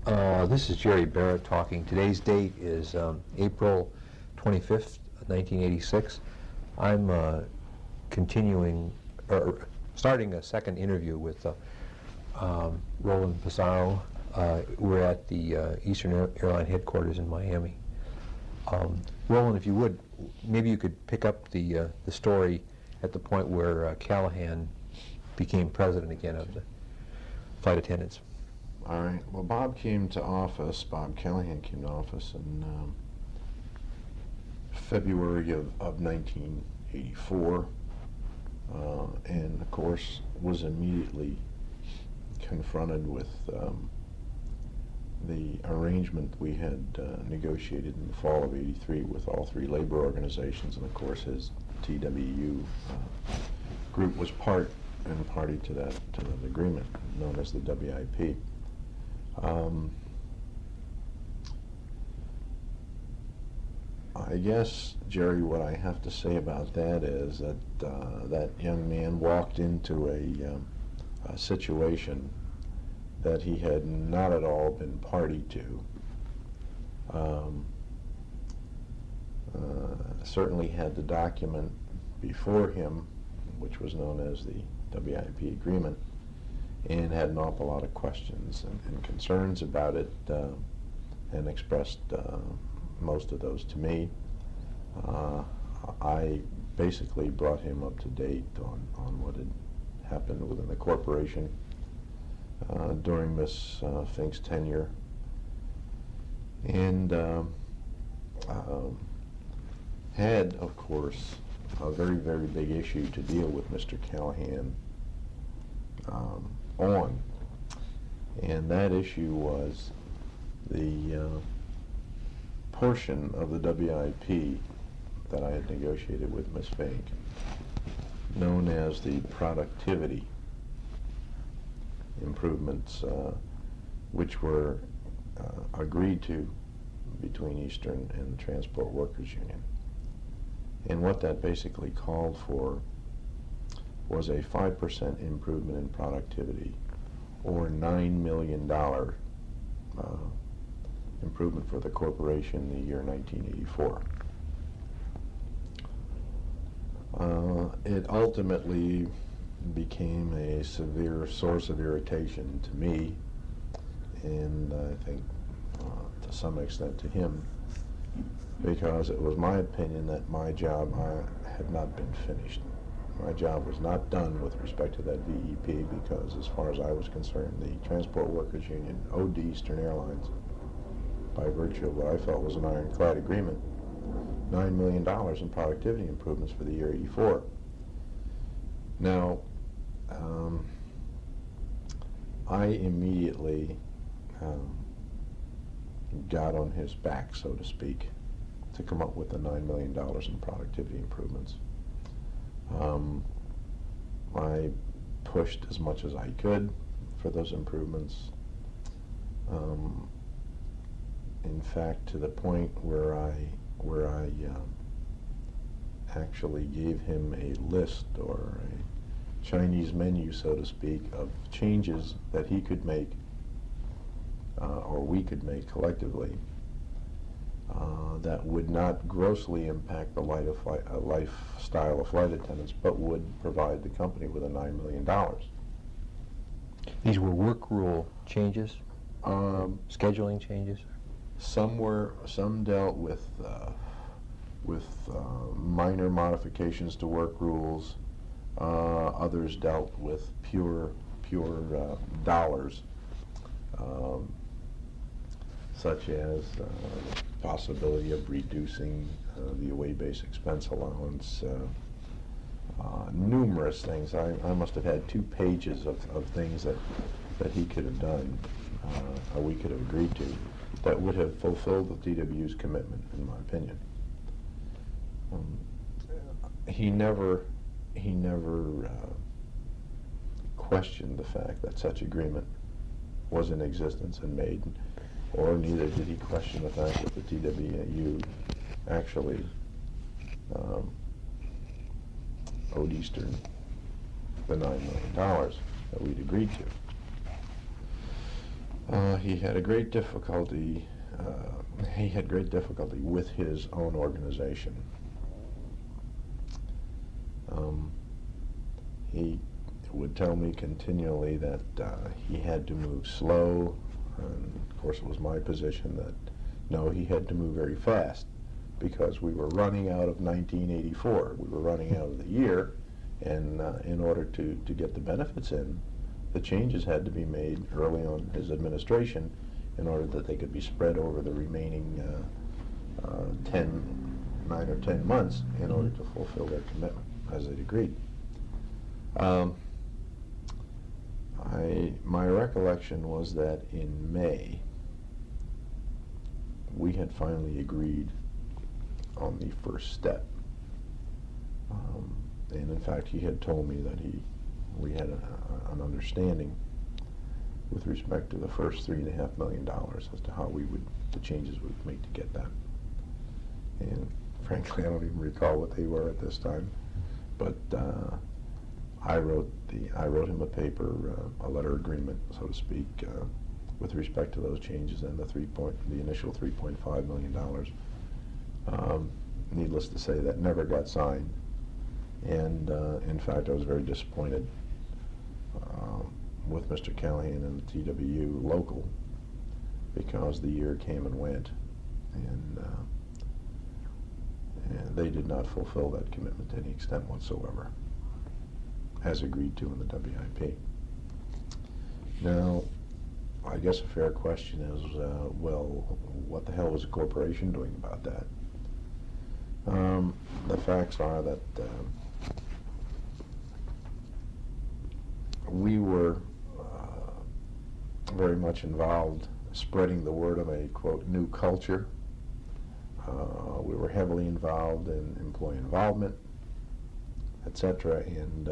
This is Jerry Barrett talking. Today's date is April 25th, 1986. I'm continuing, or starting a second interview with Roland Passaro. We're at the Eastern Airline headquarters in Miami. Roland, if you would, maybe you could pick up the story at the point where Callahan became president again of the flight attendants. All right. Well, Bob Callahan came to office in February of 1984, and of course was immediately confronted with the arrangement we had negotiated in the fall of '83 with all three labor organizations, and of course his TWU group was part and party to that agreement known as the WIP. I guess, Jerry, what I have to say about that is that that young man walked into a situation that he had not at all been party to. Certainly had the document before him, which was known as the WIP agreement, and had an awful lot of questions and concerns about it, and expressed most of those to me. I basically brought him up to date on what had happened within the corporation during Miss Fink's tenure, and had, of course, a very, very big issue to deal with Mr. Callahan on, and that issue was the portion of the WIP that I had negotiated with Miss Fink, known as the productivity improvements, which were agreed to between Eastern and the Transport Workers Union. And what that basically called for was a 5% improvement in productivity, or $9 million improvement for the corporation in the year 1984. It ultimately became a severe source of irritation to me, and I think to some extent to him, because it was my opinion that my job had not been finished. My job was not done with respect to that VEP, because as far as I was concerned, the Transport Workers Union owed to Eastern Airlines, by virtue of what I felt was an ironclad agreement, $9 million in productivity improvements for the year '84. Now, I immediately got on his back, so to speak, to come up with the $9 million in productivity improvements. I pushed as much as I could for those improvements. In fact, to the point where I actually gave him a list, or a Chinese menu, so to speak, of changes that he could make, or we could make collectively, that would not grossly impact the lifestyle of flight attendants, but would provide the company with a $9 million. These were work rule changes, scheduling changes? Some dealt with minor modifications to work rules. Others dealt with pure dollars, such as possibility of reducing the away base expense allowance. Numerous things. I must have had 2 pages of things that he could have done, or we could have agreed to, that would have fulfilled the TWU's commitment, in my opinion. He never questioned the fact that such agreement was in existence and made, or neither did he question the fact that the TWU actually owed Eastern the $9 million that we'd agreed to. He had a great difficulty. He had great difficulty with his own organization. He would tell me continually that he had to move slow, and of course it was my position that no, he had to move very fast because we were running out of 1984. We were running out of the year, and in order to get the benefits in, the changes had to be made early on in his administration in order that they could be spread over the remaining 9 or 10 months in order to fulfill their commitment, as they'd agreed. My recollection was that in May, we had finally agreed on the first step. And in fact, he had told me that we had an understanding with respect to the first $3.5 million as to how the changes we would make to get that. And frankly, I don't even recall what they were at this time, but I wrote him a paper, a letter agreement, so to speak, with respect to those changes and the initial $3.5 million. Needless to say, that never got signed, and in fact, I was very disappointed with Mr. Callahan and the TWU local because the year came and went, and they did not fulfill that commitment to any extent whatsoever, as agreed to in the WIP. Now, I guess a fair question is, well, what the hell was the corporation doing about that? The facts are that we were very much involved spreading the word of a, quote, new culture. We were heavily involved in employee involvement, etc., and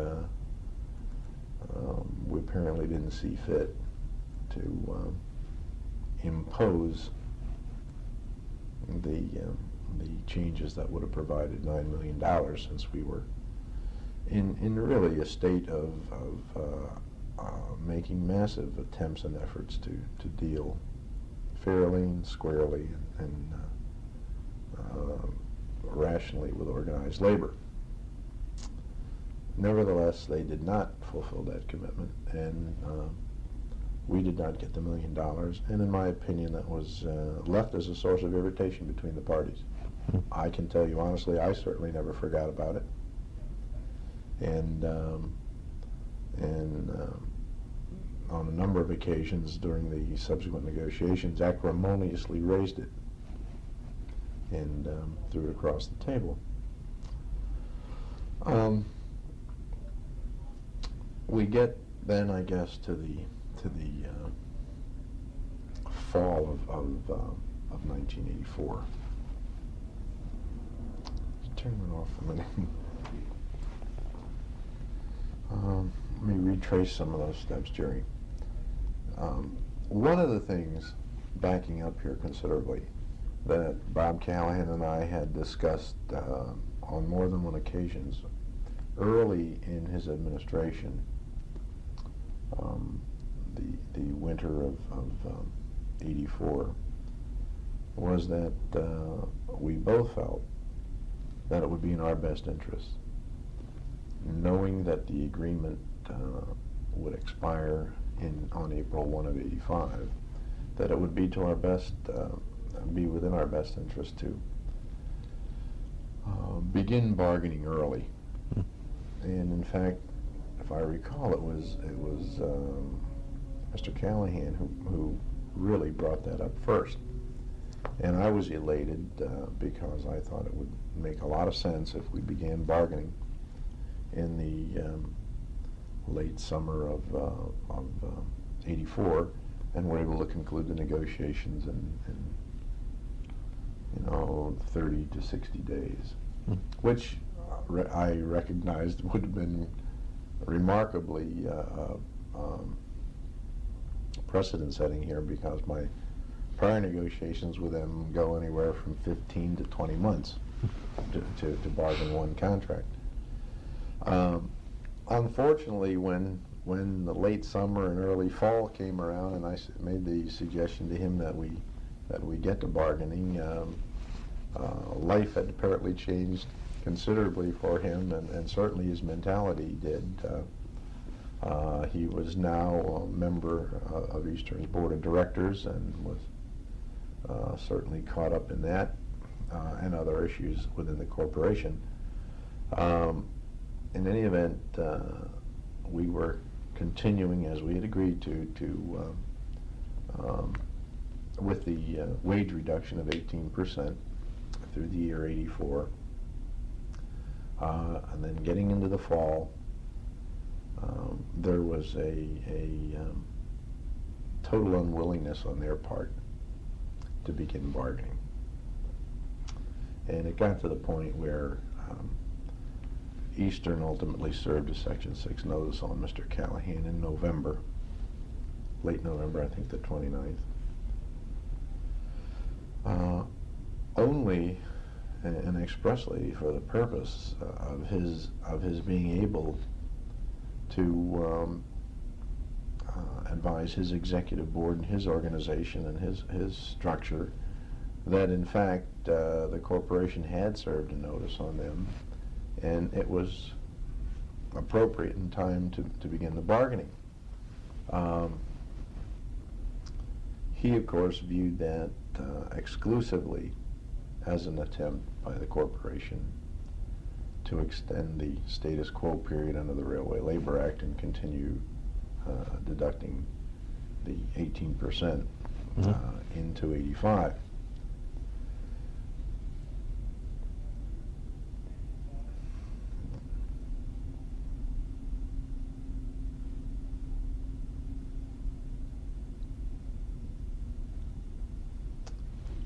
we apparently didn't see fit to impose the changes that would have provided $9 million, since we were in really a state of making massive attempts and efforts to deal fairly and squarely and rationally with organized labor. Nevertheless, they did not fulfill that commitment, and we did not get the $1 million, and in my opinion, that was left as a source of irritation between the parties. I can tell you honestly, I certainly never forgot about it, and on a number of occasions during the subsequent negotiations, acrimoniously raised it and threw it across the table. We get then, I guess, to the fall of 1984. Turn it off a minute. Let me retrace some of those steps, Jerry. One of the things, backing up here considerably, that Bob Callahan and I had discussed on more than one occasions early in his administration, the winter of '84, was that we both felt that it would be in our best interest, knowing that the agreement would expire on April 1 of '85, that it would be to our best, be within our best interest to begin bargaining early. And in fact, if I recall, it was Mr. Callahan who really brought that up first. And I was elated because I thought it would make a lot of sense if we began bargaining in the late summer of '84, and were able to conclude the negotiations in 30 to 60 days, which I recognized would have been remarkably precedent-setting here, because my prior negotiations with them go anywhere from 15 to 20 months to bargain one contract. Unfortunately, when when the late summer and early fall came around, and I made the suggestion to him that we get to bargaining, life had apparently changed considerably for him, and certainly his mentality did. He was now a member of Eastern's board of directors and was certainly caught up in that and other issues within the corporation. In any event, we were continuing as we had agreed to with the wage reduction of 18% through the year '84, and then getting into the fall, there was a total unwillingness on their part to begin bargaining. And it got to the point where Eastern ultimately served a Section 6 notice on Mr. Callahan in November, late November, I think the 29th. Only and expressly for the purpose of his being able to advise his executive board and his organization and his structure that in fact the corporation had served a notice on them, and it was appropriate in time to begin the bargaining. He, of course, viewed that exclusively as an attempt by the corporation to extend the status quo period under the Railway Labor Act and continue deducting the 18% into '85.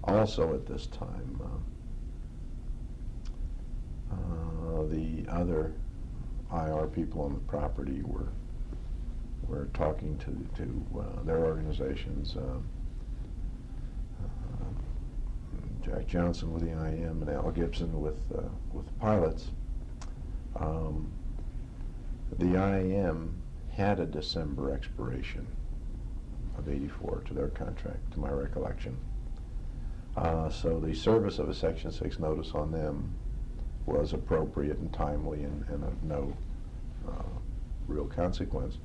Also at this time, the other IR people on the property were talking to their organizations. Jack Johnson with the IM and Al Gibson with pilots. The IM had a December expiration of '84 to their contract, to my recollection. So the service of a Section 6 notice on them was appropriate and timely and of no real consequence.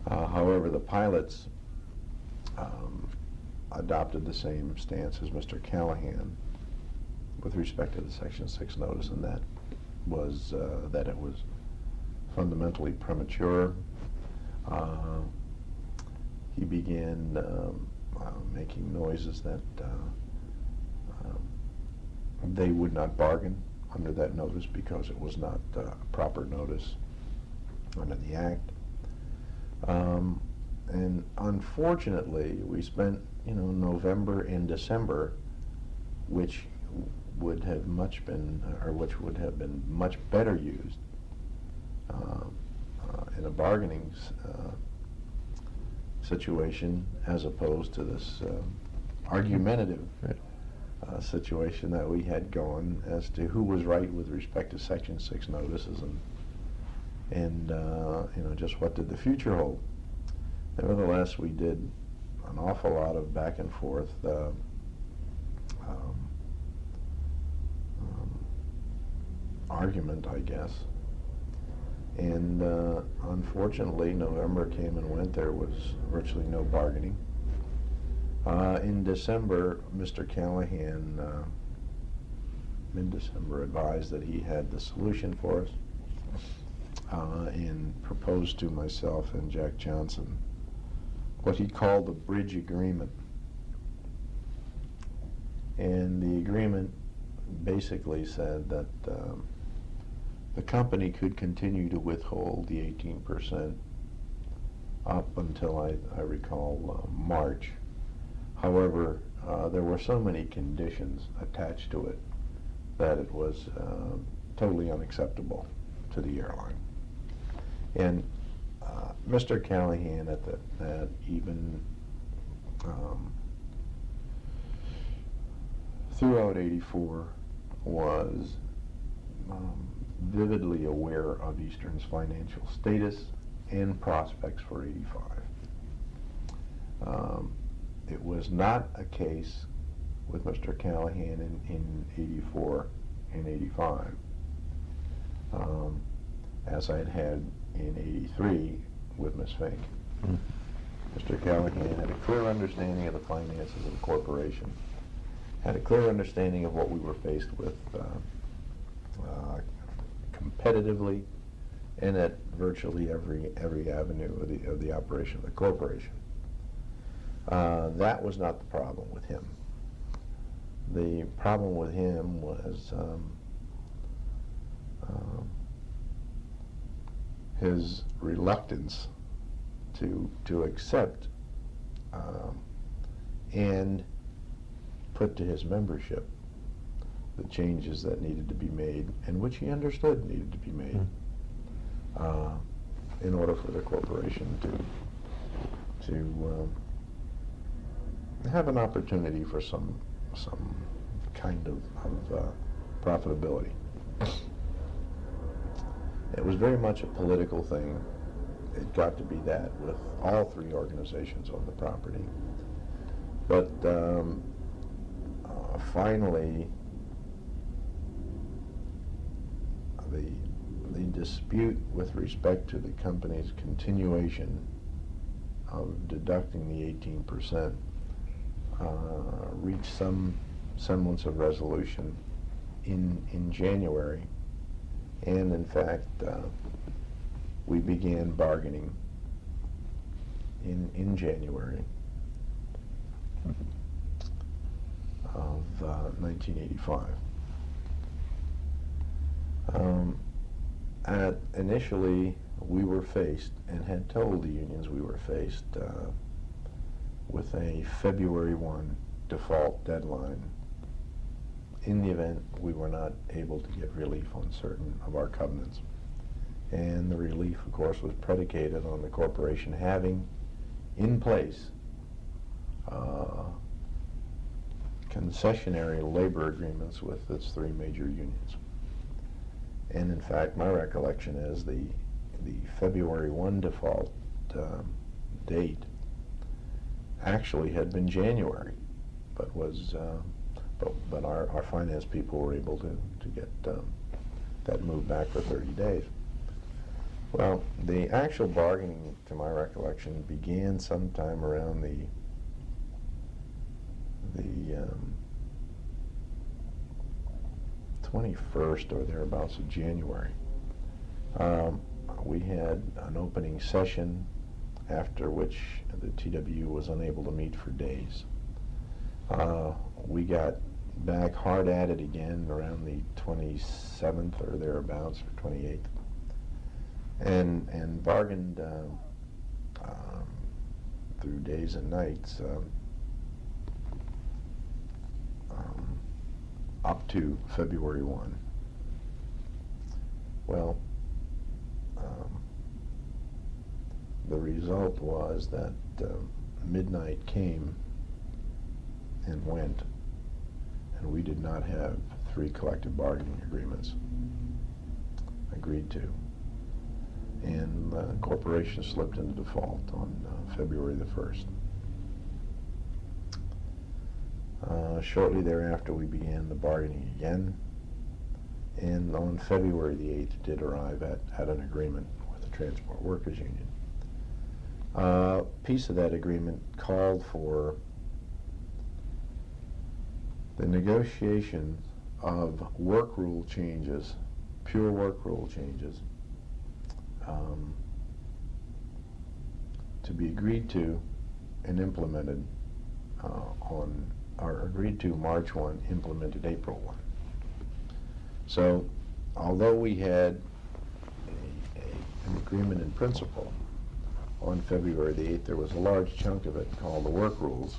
However, the pilots adopted the same stance as Mr. Callahan with respect to the Section 6 notice, and that was that it was fundamentally premature. He began making noises that they would not bargain under that notice because it was not proper notice under the Act. And unfortunately, we spent, November and December, which would have been much better used in a bargaining situation, as opposed to this argumentative situation that we had going as to who was right with respect to Section 6 notices and just what did the future hold. Nevertheless, we did an awful lot of back and forth argument, I guess. And unfortunately, November came and went. There was virtually no bargaining. In December, Mr. Callahan, mid-December, advised that he had the solution for us and proposed to myself and Jack Johnson what he called the bridge agreement. And the agreement basically said that the company could continue to withhold the 18% up until, I recall, March. However, there were so many conditions attached to it that it was totally unacceptable to the airline. And Mr. Callahan at even throughout '84 was vividly aware of Eastern's financial status and prospects for 85. It was not a case with Mr. Callahan in 84 and 85, as I had in 83 with Ms. Fink. Mm. Mr. Callahan had a clear understanding of the finances of the corporation, had a clear understanding of what we were faced with competitively and at virtually every avenue of the operation of the corporation. That was not the problem with him. The problem with him was his reluctance to accept and put to his membership the changes that needed to be made, and which he understood needed to be made, in order for the corporation to have an opportunity for some kind of profitability. It was very much a political thing. It got to be that with all three organizations on the property. But finally, the dispute with respect to the company's continuation of deducting the 18% reached some semblance of resolution in January, and in fact we began bargaining in January of 1985. Initially, we were faced, and had told the unions we were faced with a February 1 default deadline in the event we were not able to get relief on certain of our covenants. And the relief, of course, was predicated on the corporation having in place concessionary labor agreements with its three major unions. And in fact, my recollection is the February 1 default date actually had been January, but was but our finance people were able to get that moved back for 30 days. Well, the actual bargaining, to my recollection, began sometime around the 21st or thereabouts of January. We had an opening session, after which the TWU was unable to meet for days. We got back hard at it again around the 27th or thereabouts, or 28th, and bargained through days and nights up to February 1. Well, the result was that midnight came and went, and we did not have three collective bargaining agreements agreed to. And the corporation slipped into default on February the 1st. Shortly thereafter, we began the bargaining again, and on February the 8th did arrive at an agreement with the Transport Workers Union. A piece of that agreement called for the negotiation of work rule changes, pure work rule changes, to be agreed to and implemented agreed to March 1, implemented April 1. So, although we had an agreement in principle on February the 8th, there was a large chunk of it called the work rules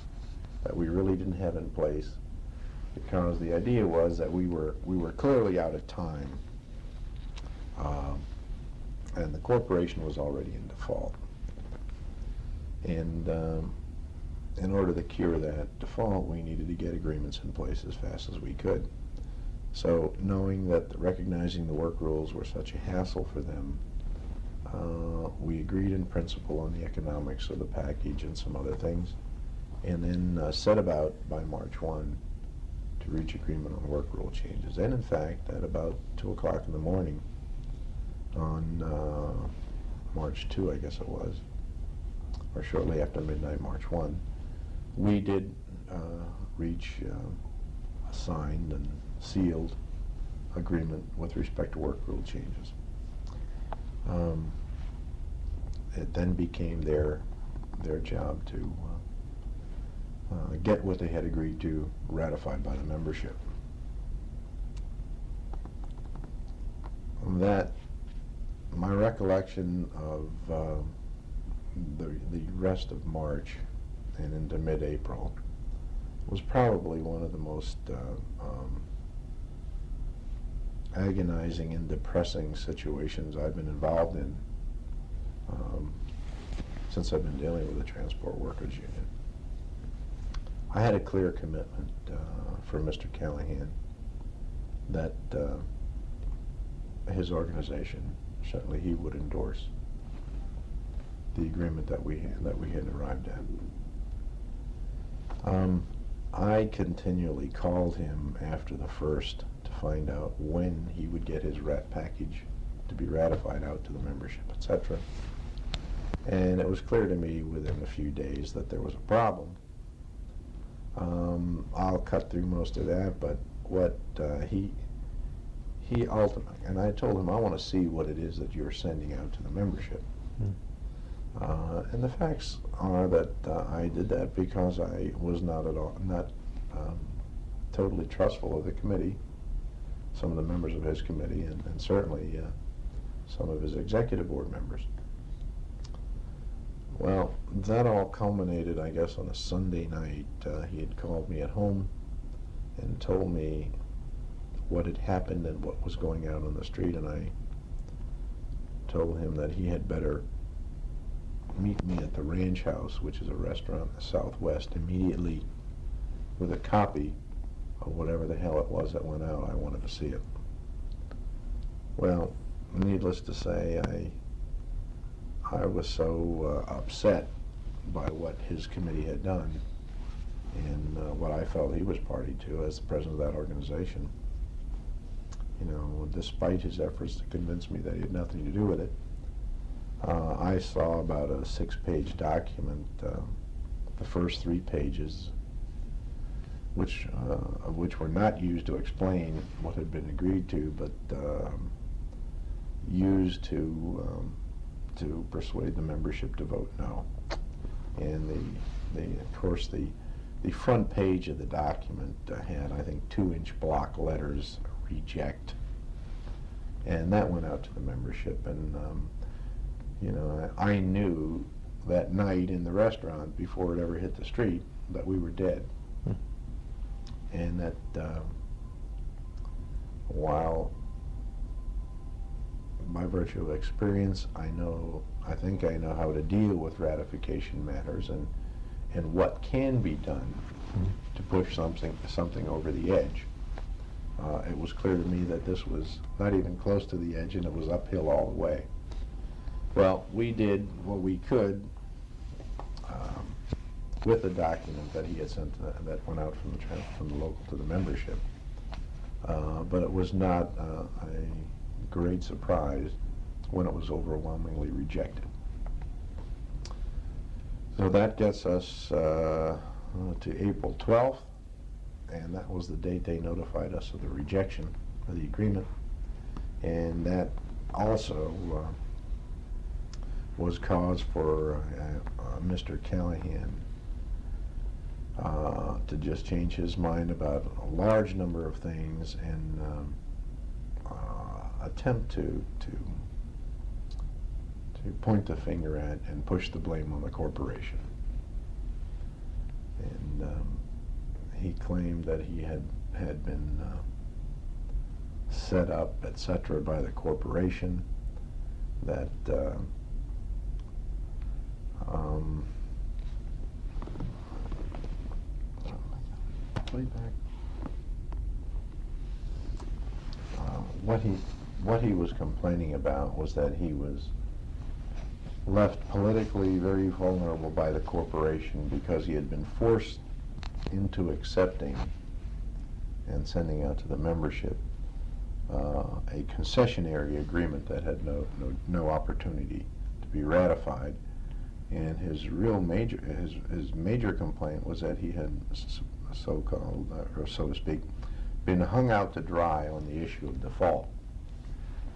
that we really didn't have in place, because the idea was that we were clearly out of time, and the corporation was already in default. And in order to cure that default, we needed to get agreements in place as fast as we could. So, knowing that recognizing the work rules were such a hassle for them, We agreed in principle on the economics of the package and some other things, and then set about by March 1 to reach agreement on work rule changes. And in fact, at about 2 o'clock in the morning on March 2, I guess it was, or shortly after midnight, March 1, we did reach a signed and sealed agreement with respect to work rule changes. It then became their job to get what they had agreed to ratified by the membership. That, my recollection of the rest of March and into mid-April was probably one of the most agonizing and depressing situations I've been involved in since I've been dealing with the Transport Workers Union. I had a clear commitment for Mr. Callahan that his organization, certainly he would endorse the agreement that we had arrived at. I continually called him after the first to find out when he would get his package to be ratified out to the membership, etc. And it was clear to me within a few days that there was a problem. I'll cut through most of that, but what he ultimately, and I told him, I want to see what it is that you're sending out to the membership. And the facts are that I did that because I was not totally trustful of the committee, some of the members of his committee, and certainly some of his executive board members. Well, that all culminated, I guess, on a Sunday night. He had called me at home and told me what had happened and what was going out on the street, and I told him that he had better meet me at the Ranch House, which is a restaurant in the Southwest, immediately with a copy of whatever the hell it was that went out. I wanted to see it. Well, needless to say, I was so upset by what his committee had done and what I felt he was party to as the president of that organization. You know, despite his efforts to convince me that he had nothing to do with it, I saw about a 6-page document, the first 3 pages, which were not used to explain what had been agreed to, but used to persuade the membership to vote no. And of course the front page of the document had, I think, 2-inch block letters, reject, and that went out to the membership. And you know, I knew that night in the restaurant, before it ever hit the street, that we were dead. And that while by virtue of experience, I think I know how to deal with ratification matters and what can be done to push something over the edge. It was clear to me that this was not even close to the edge, and it was uphill all the way. Well, we did what we could with the document that he had sent that went out from the local to the membership, but it was not a great surprise when it was overwhelmingly rejected. So that gets us to April 12th, and that was the date they notified us of the rejection of the agreement, and that also was cause for Mr. Callahan to just change his mind about a large number of things and attempt to point the finger at and push the blame on the corporation. And he claimed that he had been set up, etc., by the corporation, that what he was complaining about was that he was left politically very vulnerable by the corporation because he had been forced into accepting and sending out to the membership a concessionary agreement that had no opportunity to be ratified. And his major complaint was that he had so-called, or so to speak, been hung out to dry on the issue of default.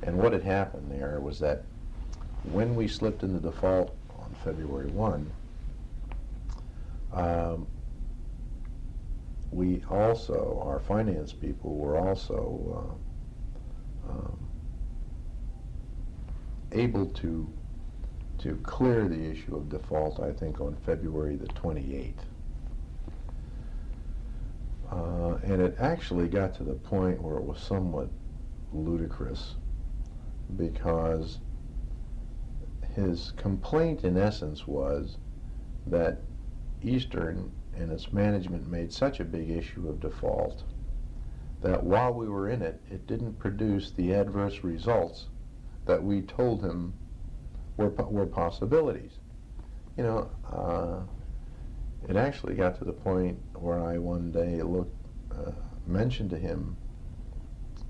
And what had happened there was that when we slipped into default on February 1, we also, our finance people were also able to clear the issue of default, I think, on February the 28th. And it actually got to the point where it was somewhat ludicrous, because his complaint in essence was that Eastern and its management made such a big issue of default that while we were in it, it didn't produce the adverse results that we told him were possibilities. You know, it actually got to the point where I one day mentioned to him,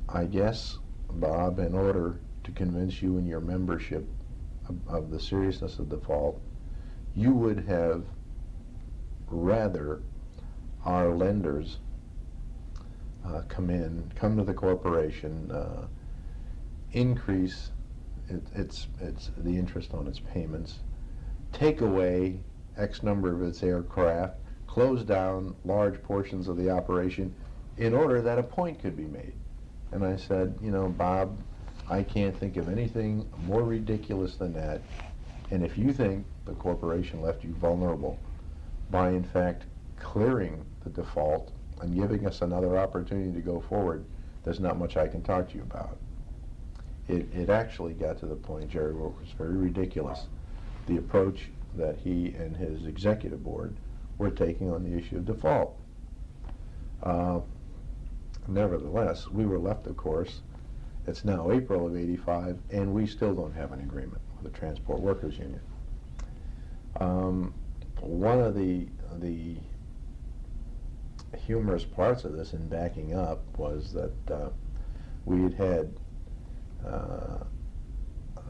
I guess, Bob, in order to convince you and your membership of the seriousness of default, you would have rather our lenders come to the corporation, increase its the interest on its payments, take away X number of its aircraft, close down large portions of the operation in order that a point could be made. And I said, you know, Bob, I can't think of anything more ridiculous than that. And if you think the corporation left you vulnerable by, in fact, clearing the default and giving us another opportunity to go forward, there's not much I can talk to you about. It actually got to the point, Jerry, where it was very ridiculous, the approach that he and his executive board were taking on the issue of default. Nevertheless, we were left, of course, it's now April of '85, and we still don't have an agreement with the Transport Workers Union. One of the humorous parts of this in backing up was that we had had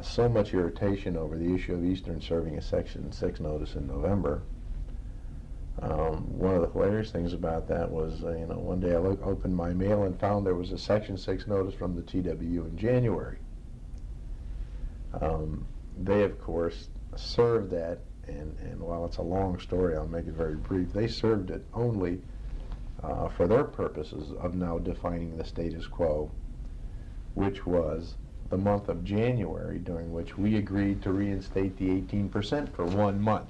so much irritation over the issue of Eastern serving a Section 6 notice in November. One of the hilarious things about that was, one day I opened my mail and found there was a Section 6 notice from the TWU in January. They, of course, served that, and while it's a long story, I'll make it very brief. They served it only for their purposes of now defining the status quo, which was the month of January, during which we agreed to reinstate the 18% for 1 month.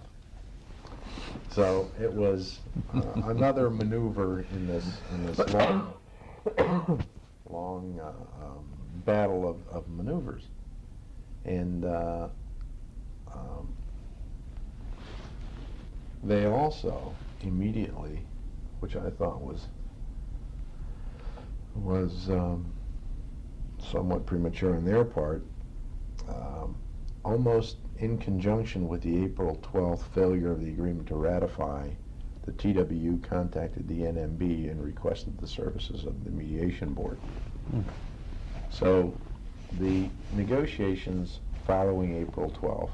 So it was another maneuver in this long battle of maneuvers. And they also immediately, which I thought was somewhat premature on their part, almost in conjunction with the April 12th failure of the agreement to ratify, the TWU contacted the NMB and requested the services of the mediation board. So the negotiations following April 12th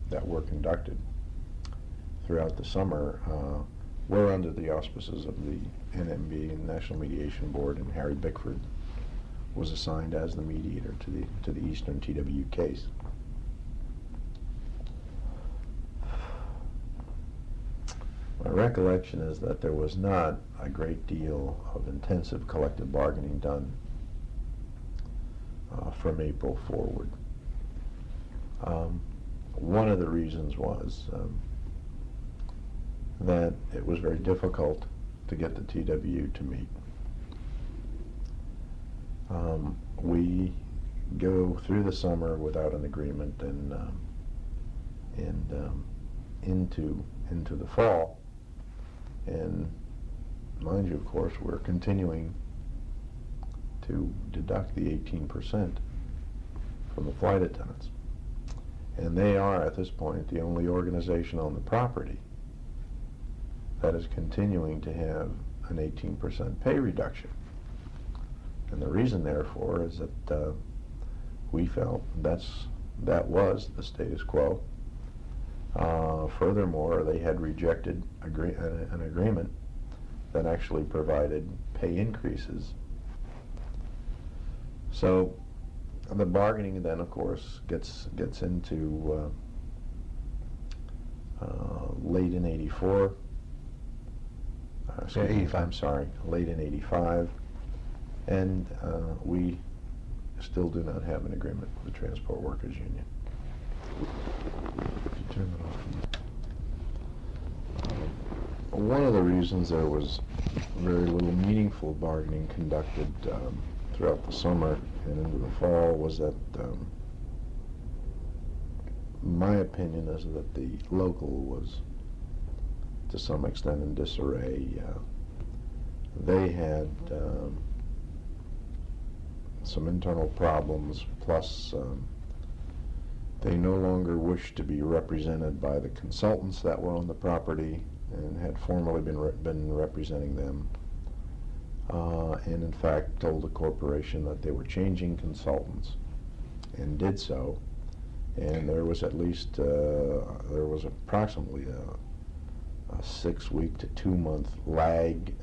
that were conducted throughout the summer were under the auspices of the NMB and National Mediation Board, and Harry Bickford was assigned as the mediator to the Eastern TWU case. My recollection is that there was not a great deal of intensive collective bargaining done from April forward. One of the reasons was that it was very difficult to get the TWU to meet. We go through the summer without an agreement, and into the fall. And mind you, of course, we're continuing to deduct the 18% from the flight attendants. And they are, at this point, the only organization on the property that is continuing to have an 18% pay reduction. And the reason, therefore, is that we felt that was the status quo. Furthermore, they had rejected an agreement that actually provided pay increases. So the bargaining then, of course, gets into late in '84. Yeah, 85. I'm sorry, late in '85, and we still do not have an agreement with the Transport Workers Union. Could you turn that off? One of the reasons there was very little meaningful bargaining conducted throughout the summer and into the fall was that my opinion is that the local was to some extent in disarray. They had some internal problems, plus they no longer wished to be represented by the consultants that were on the property and had formerly been representing them, and in fact told the corporation that they were changing consultants, and did so. And there was at least there was approximately a 6-week to 2-month lag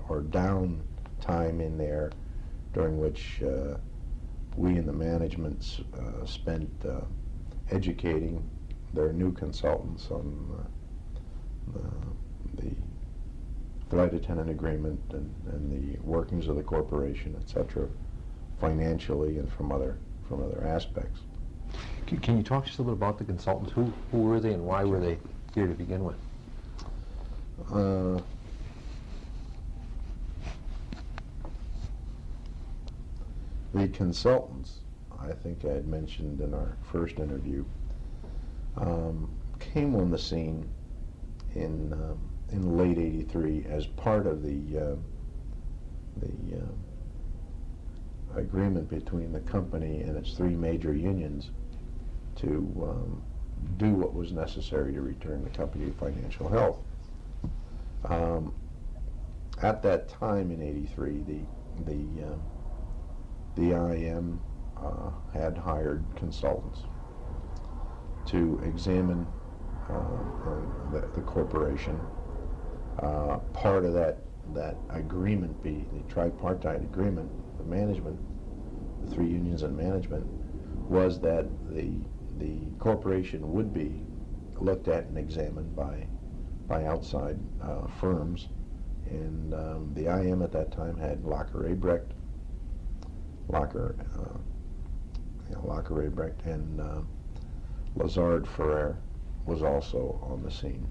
or down time in there, during which we in the management spent educating their new consultants on the flight attendant agreement and the workings of the corporation, etc., financially and from other aspects. Can you talk just a little bit about the consultants? Who were they and why were they here to begin with? The consultants, I think I had mentioned in our first interview, came on the scene in late '83 as part of the agreement between the company and its 3 major unions to do what was necessary to return the company to financial health. At that time in '83, the IM had hired consultants to examine the corporation. Part of that agreement, the tripartite agreement, the management, the 3 unions and management, was that the corporation would be looked at and examined by outside firms, and the IM at that time had Locker Abrecht, and Lazard Ferrer was also on the scene,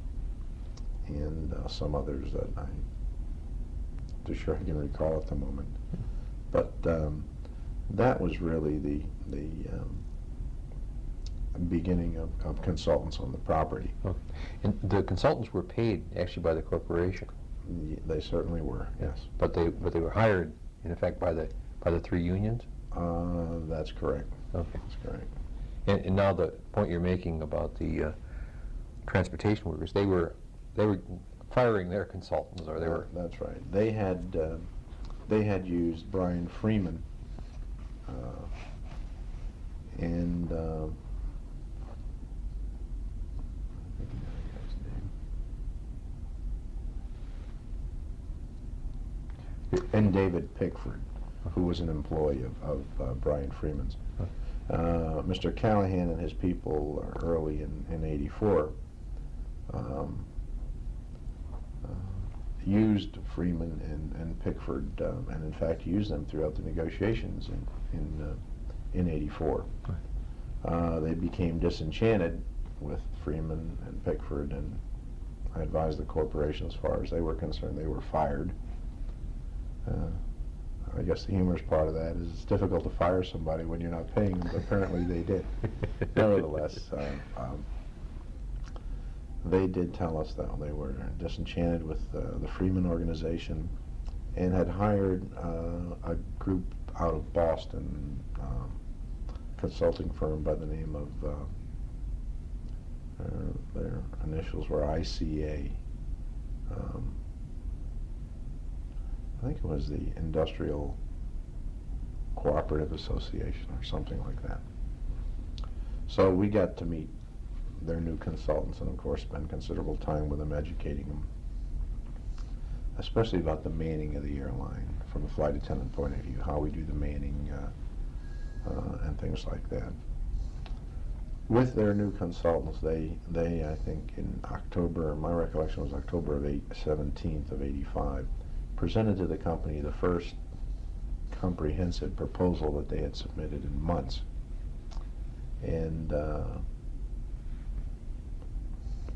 and some others that I'm too sure I can recall at the moment. But that was really the beginning of consultants on the property. Okay. And the consultants were paid actually by the corporation. They certainly were, yes. But they were hired in effect by the 3 unions. That's correct. Okay. That's correct. And now the point you're making about the transportation workers, they were firing their consultants, or they were. That's right. They had used Brian Freeman, and and David Pickford, who was an employee of Brian Freeman's. Mr. Callahan and his people early in '84 used Freeman and Pickford, and in fact used them throughout the negotiations in '84. They became disenchanted with Freeman and Pickford, and I advised the corporation, as far as they were concerned, they were fired. I guess the humorous part of that is it's difficult to fire somebody when you're not paying them, but apparently they did. Nevertheless, they did tell us that they were disenchanted with the Freeman organization and had hired a group out of Boston, consulting firm by the name of Their initials were ICA. I think it was the Industrial Cooperative Association or something like that. So we got to meet their new consultants and, of course, spend considerable time with them, educating them, especially about the manning of the airline from a flight attendant point of view, how we do the manning and things like that. With their new consultants, they I think in October, my recollection was October 17th of 85, presented to the company the first comprehensive proposal that they had submitted in months. And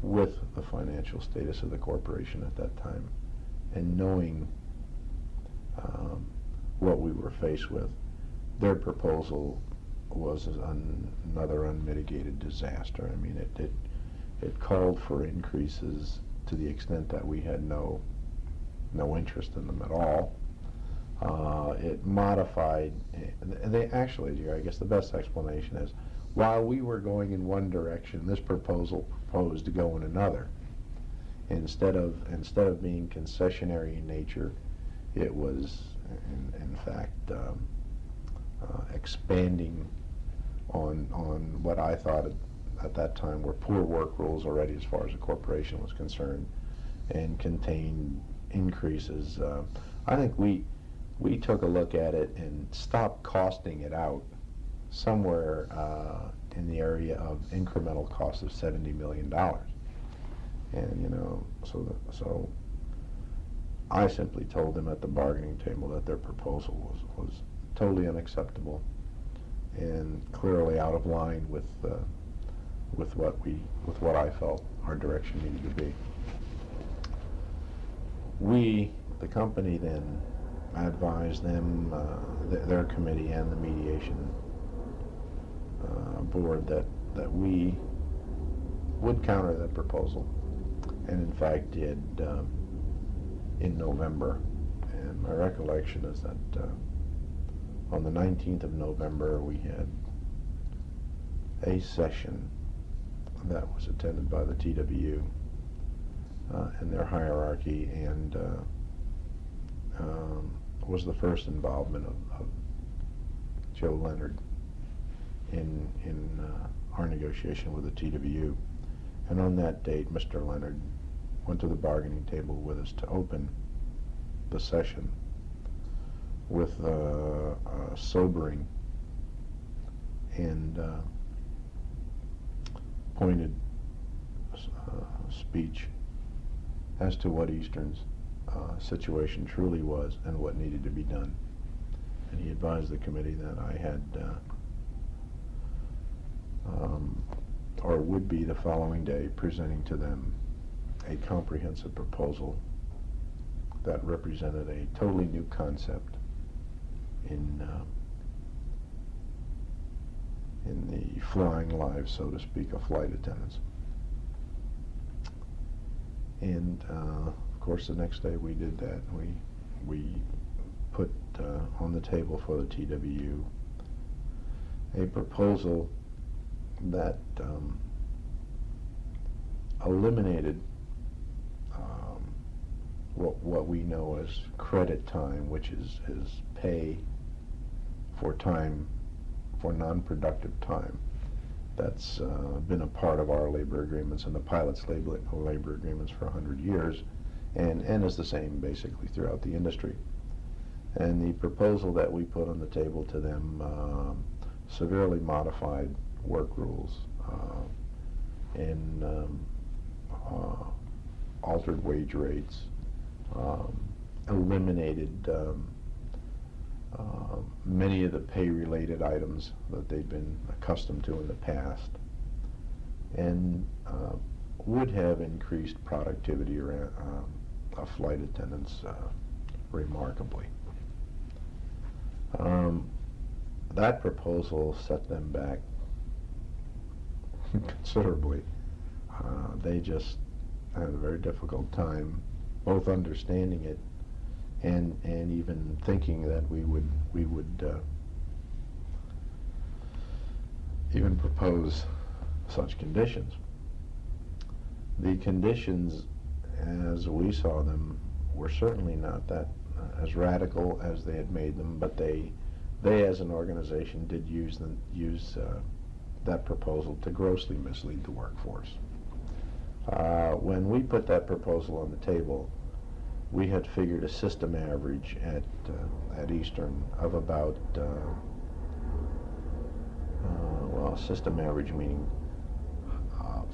with the financial status of the corporation at that time, and knowing what we were faced with, their proposal was another unmitigated disaster. I mean, it called for increases to the extent that we had no interest in them at all. It modified, and they actually, I guess the best explanation is, while we were going in one direction, this proposal proposed to go in another. Instead of being concessionary in nature, it was in fact expanding on what I thought at that time were poor work rules already as far as the corporation was concerned, and contained increases. I think we took a look at it and stopped costing it out somewhere in the area of incremental costs of $70 million. And so I simply told them at the bargaining table that their proposal was totally unacceptable and clearly out of line with what I felt our direction needed to be. The company then advised them, their committee and the mediation board, that we would counter that proposal, and in fact did in November. And my recollection is that on the 19th of November we had a session that was attended by the TWU and their hierarchy, and was the first involvement of Joe Leonard in our negotiation with the TWU. And on that date, Mr. Leonard went to the bargaining table with us to open the session with a sobering and pointed speech as to what Eastern's situation truly was and what needed to be done. And he advised the committee that I had, or would be the following day, presenting to them a comprehensive proposal that represented a totally new concept in the flying lives, so to speak, of flight attendants. And of course, the next day we did that. We put on the table for the TWU a proposal that eliminated what we know as credit time, which is pay for time, for non-productive time. That's been a part of our labor agreements and the pilots' labor agreements for 100 years, and is the same basically throughout the industry. And the proposal that we put on the table to them severely modified work rules and altered wage rates, eliminated many of the pay-related items that they'd been accustomed to in the past, and would have increased productivity around, of flight attendants remarkably. That proposal set them back considerably. They just had a very difficult time both understanding it and even thinking that we would even propose such conditions. The conditions, as we saw them, were certainly not that as radical as they had made them, but they as an organization did use that proposal to grossly mislead the workforce. When we put that proposal on the table, we had figured a system average at Eastern of about, well, system average meaning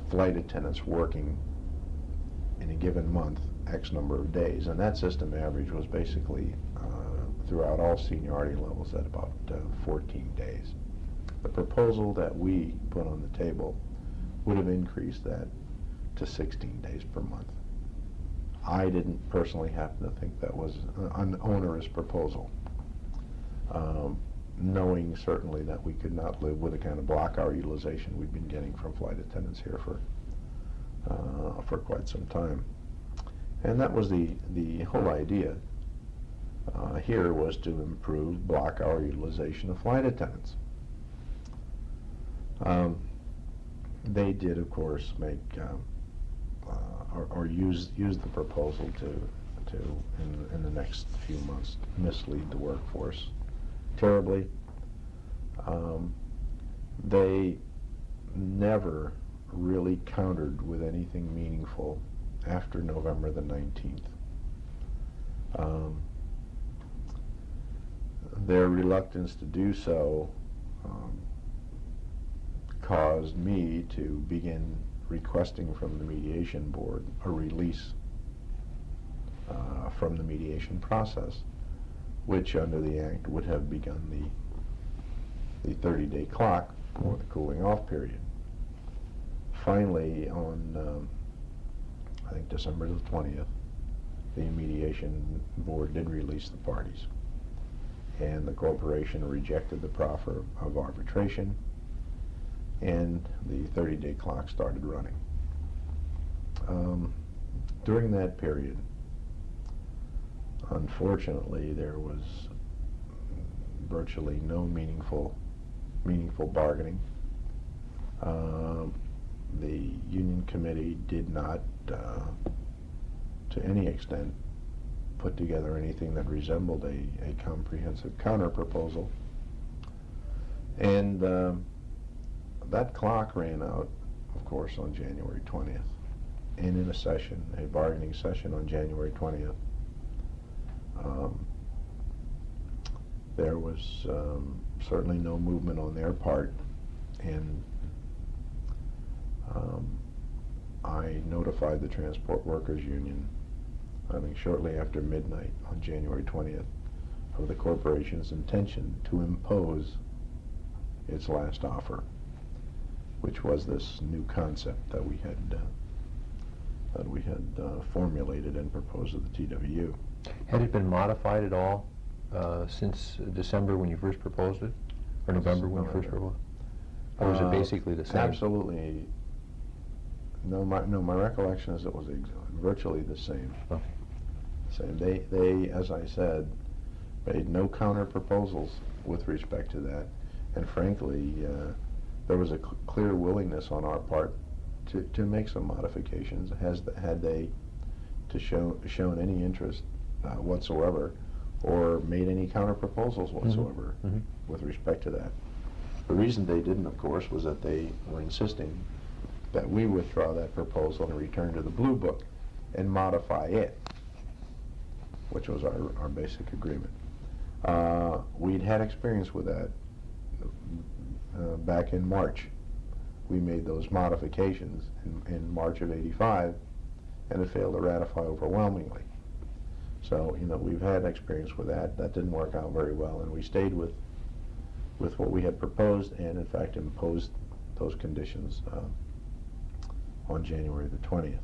flight attendants working in a given month X number of days, and that system average was basically throughout all seniority levels at about 14 days. The proposal that we put on the table would have increased that to 16 days per month. I didn't personally happen to think that was an onerous proposal, knowing certainly that we could not live with the kind of block hour utilization we've been getting from flight attendants here for quite some time. And that was the whole idea here, was to improve block hour utilization of flight attendants. They did, of course, make or use the proposal to in the next few months mislead the workforce terribly. They never really countered with anything meaningful after November the 19th. Their reluctance to do so caused me to begin requesting from the mediation board a release from the mediation process, which under the Act would have begun the 30-day clock or the cooling off period. Finally, on I think December the 20th, the mediation board did release the parties, and the corporation rejected the proffer of arbitration, and the 30-day clock started running. During that period, unfortunately, there was virtually no meaningful bargaining. The union committee did not, to any extent, put together anything that resembled a comprehensive counter proposal, and that clock ran out, of course, on January 20th, and in a bargaining session on January 20th, there was certainly no movement on their part, and I notified the Transport Workers Union, I think shortly after midnight on January 20th, of the corporation's intention to impose its last offer, which was this new concept that we had formulated and proposed to the TWU. Had it been modified at all since December when you first proposed it, or November when you first proposed it? Or was it basically the same? Absolutely. No, my recollection is it was virtually the same. Okay. Same. They, as I said, made no counter proposals with respect to that, and frankly, there was a clear willingness on our part to make some modifications. Had they shown any interest whatsoever, or made any counter proposals whatsoever with respect to that. The reason they didn't, of course, was that they were insisting that we withdraw that proposal and return to the Blue Book and modify it, which was our basic agreement. We'd had experience with that back in March. We made those modifications in March of '85, and it failed to ratify overwhelmingly. So, we've had experience with that. That didn't work out very well, and we stayed with what we had proposed, and in fact imposed those conditions on January the 20th.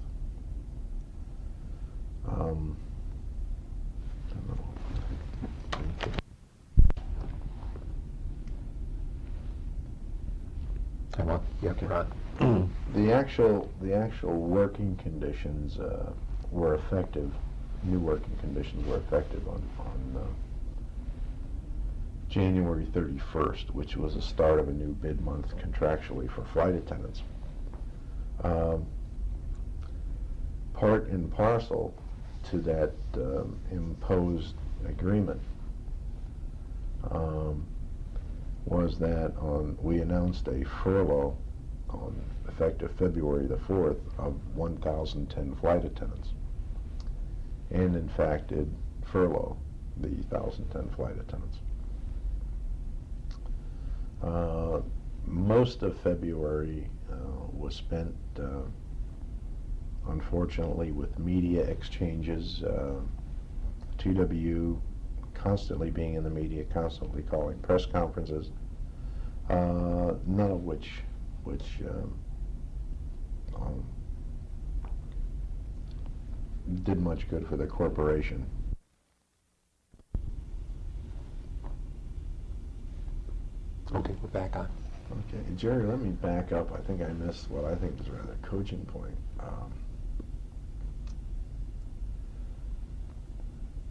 The actual working conditions were effective. New working conditions were effective on January 31st, which was the start of a new bid month contractually for flight attendants. part and parcel to that imposed agreement was that we announced a furlough on effective February the 4th of 1,010 flight attendants, and in fact did furlough the 1,010 flight attendants. Most of February was spent, unfortunately, with media exchanges, TW constantly being in the media, constantly calling press conferences, none of which did much good for the corporation. Okay, we're back on. Okay, Jerry, let me back up. I think I missed what I think was rather a coaching point.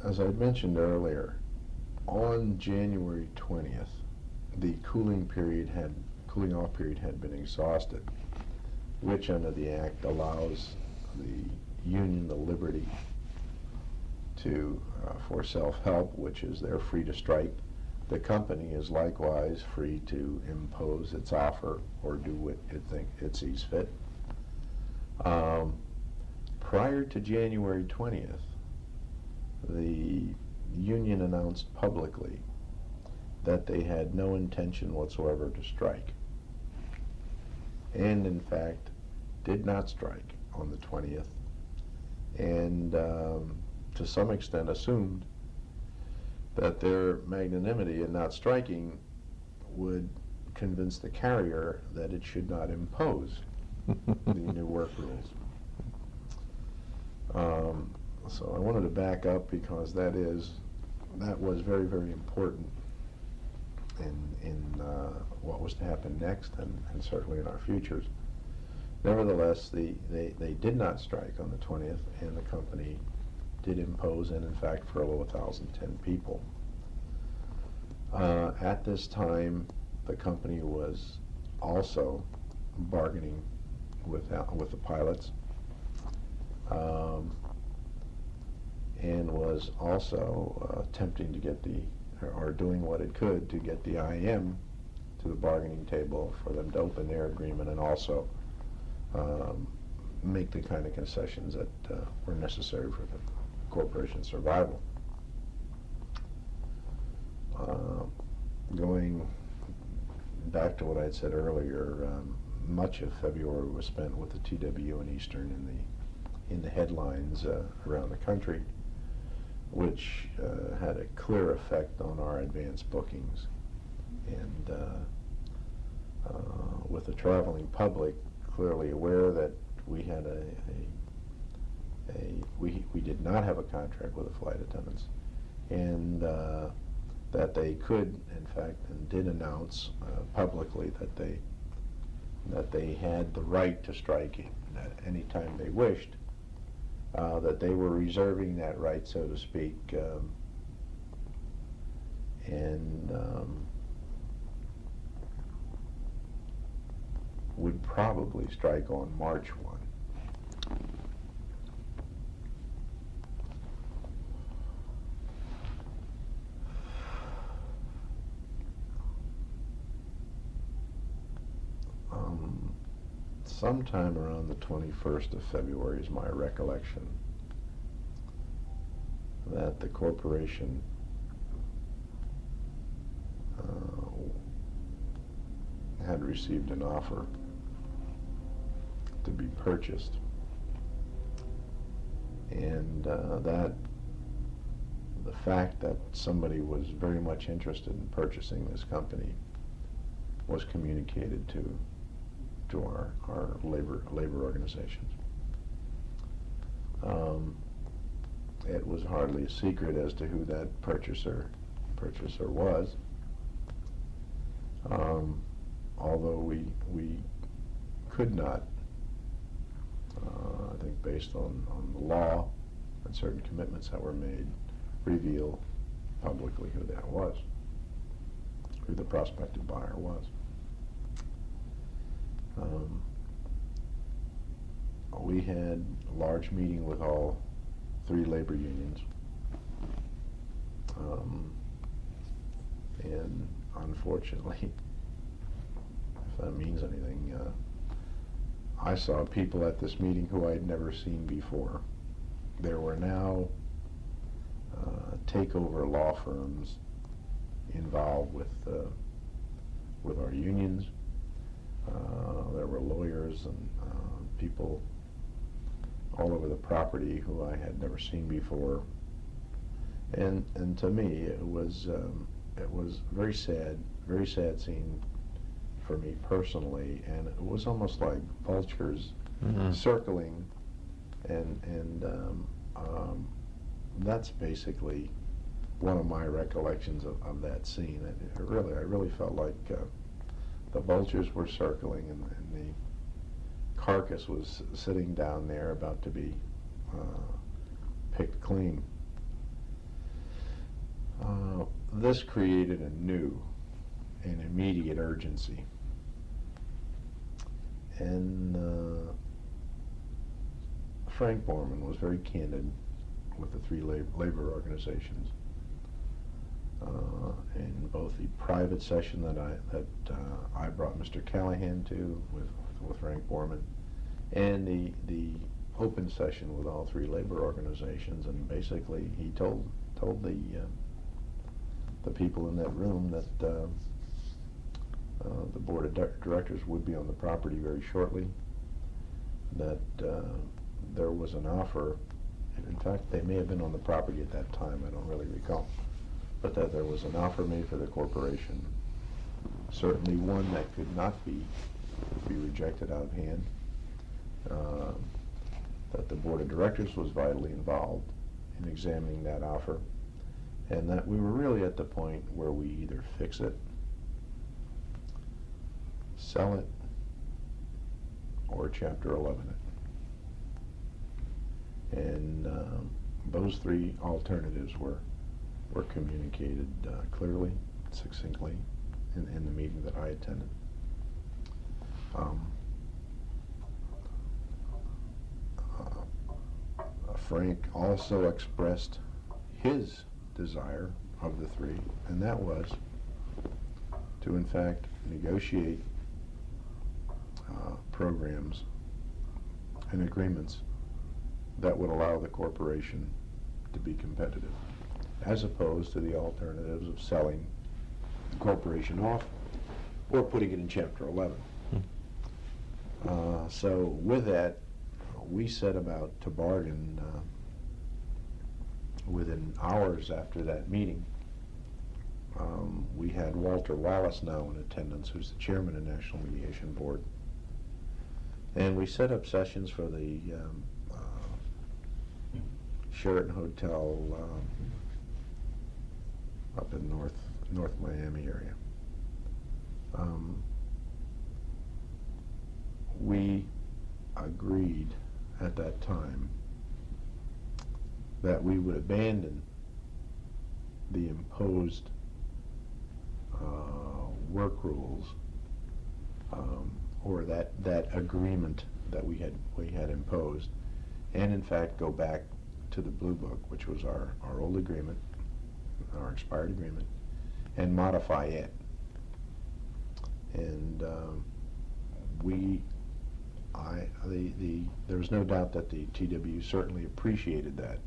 As I mentioned earlier, on January 20th, the cooling off period had been exhausted, which under the Act allows the union the liberty for self-help, which is they're free to strike. The company is likewise free to impose its offer or do what it sees fit. Prior to January 20th, the union announced publicly that they had no intention whatsoever to strike, and in fact did not strike on the 20th, and to some extent assumed that their magnanimity in not striking would convince the carrier that it should not impose the new work rules. So I wanted to back up because that was very, very important in what was to happen next and certainly in our futures. Nevertheless, they did not strike on the 20th, and the company did impose and in fact furlough 1,010 people. At this time, the company was also bargaining with the pilots, and was also attempting to get or doing what it could to get the IM to the bargaining table for them to open their agreement and also make the kind of concessions that were necessary for the corporation's survival. Going back to what I had said earlier, much of February was spent with the TW and Eastern in the headlines around the country, which had a clear effect on our advance bookings. And with the traveling public clearly aware that we had we did not have a contract with the flight attendants, and that they could, in fact, and did announce publicly that they had the right to strike at any time they wished, that they were reserving that right, so to speak, and would probably strike on March 1. Sometime around the 21st of February is my recollection that the corporation had received an offer to be purchased, and that the fact that somebody was very much interested in purchasing this company was communicated to our labor organizations. It was hardly a secret as to who that purchaser was, although we could not, I think based on the law and certain commitments that were made, reveal publicly who that was, who the prospective buyer was. we had a large meeting with all 3 labor unions. And unfortunately, if that means anything, I saw people at this meeting who I'd never seen before. There were now takeover law firms involved with our unions. There were lawyers and people all over the property who I had never seen before, and to me it was very sad scene for me personally, and it was almost like vultures circling, and that's basically one of my recollections of that scene. I really felt like the vultures were circling, and the carcass was sitting down there about to be picked clean. This created a new and immediate urgency, and Frank Borman was very candid with the 3 labor organizations in both the private session that I brought Mr. Callahan to with Frank Borman, and the open session with all 3 labor organizations. And basically he told the people in that room that the board of directors would be on the property very shortly, that there was an offer, and in fact they may have been on the property at that time, I don't really recall, but that there was an offer made for the corporation, certainly one that could not be rejected out of hand, that the board of directors was vitally involved in examining that offer, and that we were really at the point where we either fix it, sell it, or Chapter 11 it. And those 3 alternatives were communicated clearly, succinctly in the meeting that I attended. Frank also expressed his desire of the 3, and that was to in fact negotiate programs and agreements that would allow the corporation to be competitive, as opposed to the alternatives of selling the corporation off or putting it in Chapter 11. So with that, we set about to bargain within hours after that meeting. We had Walter Wallace now in attendance, who's the chairman of the National Mediation Board. And we set up sessions for the Sheraton Hotel up in North Miami area. We agreed at that time that we would abandon the imposed work rules, or that agreement that we had imposed, and in fact go back to the Blue Book, which was our old agreement, our expired agreement, and modify it. And there was no doubt that the TW certainly appreciated that,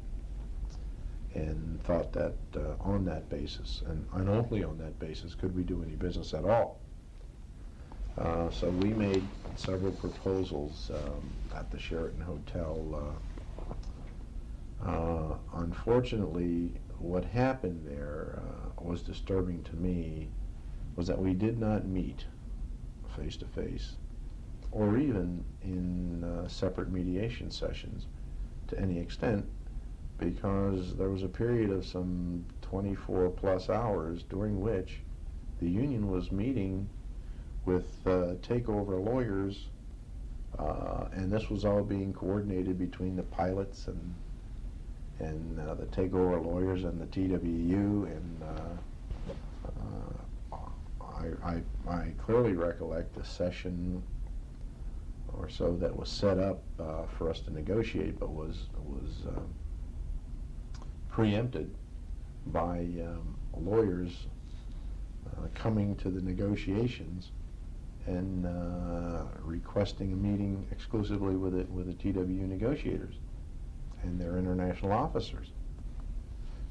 and thought that on that basis, and only on that basis, could we do any business at all. So we made several proposals at the Sheraton Hotel. Unfortunately, what happened there was disturbing to me, was that we did not meet face to face, or even in separate mediation sessions to any extent, because there was a period of some 24 plus hours during which the union was meeting with takeover lawyers, and this was all being coordinated between the pilots and the takeover lawyers and the TWU, and I clearly recollect a session or so that was set up for us to negotiate, but was preempted by lawyers coming to the negotiations and requesting a meeting exclusively with the TWU negotiators and their international officers.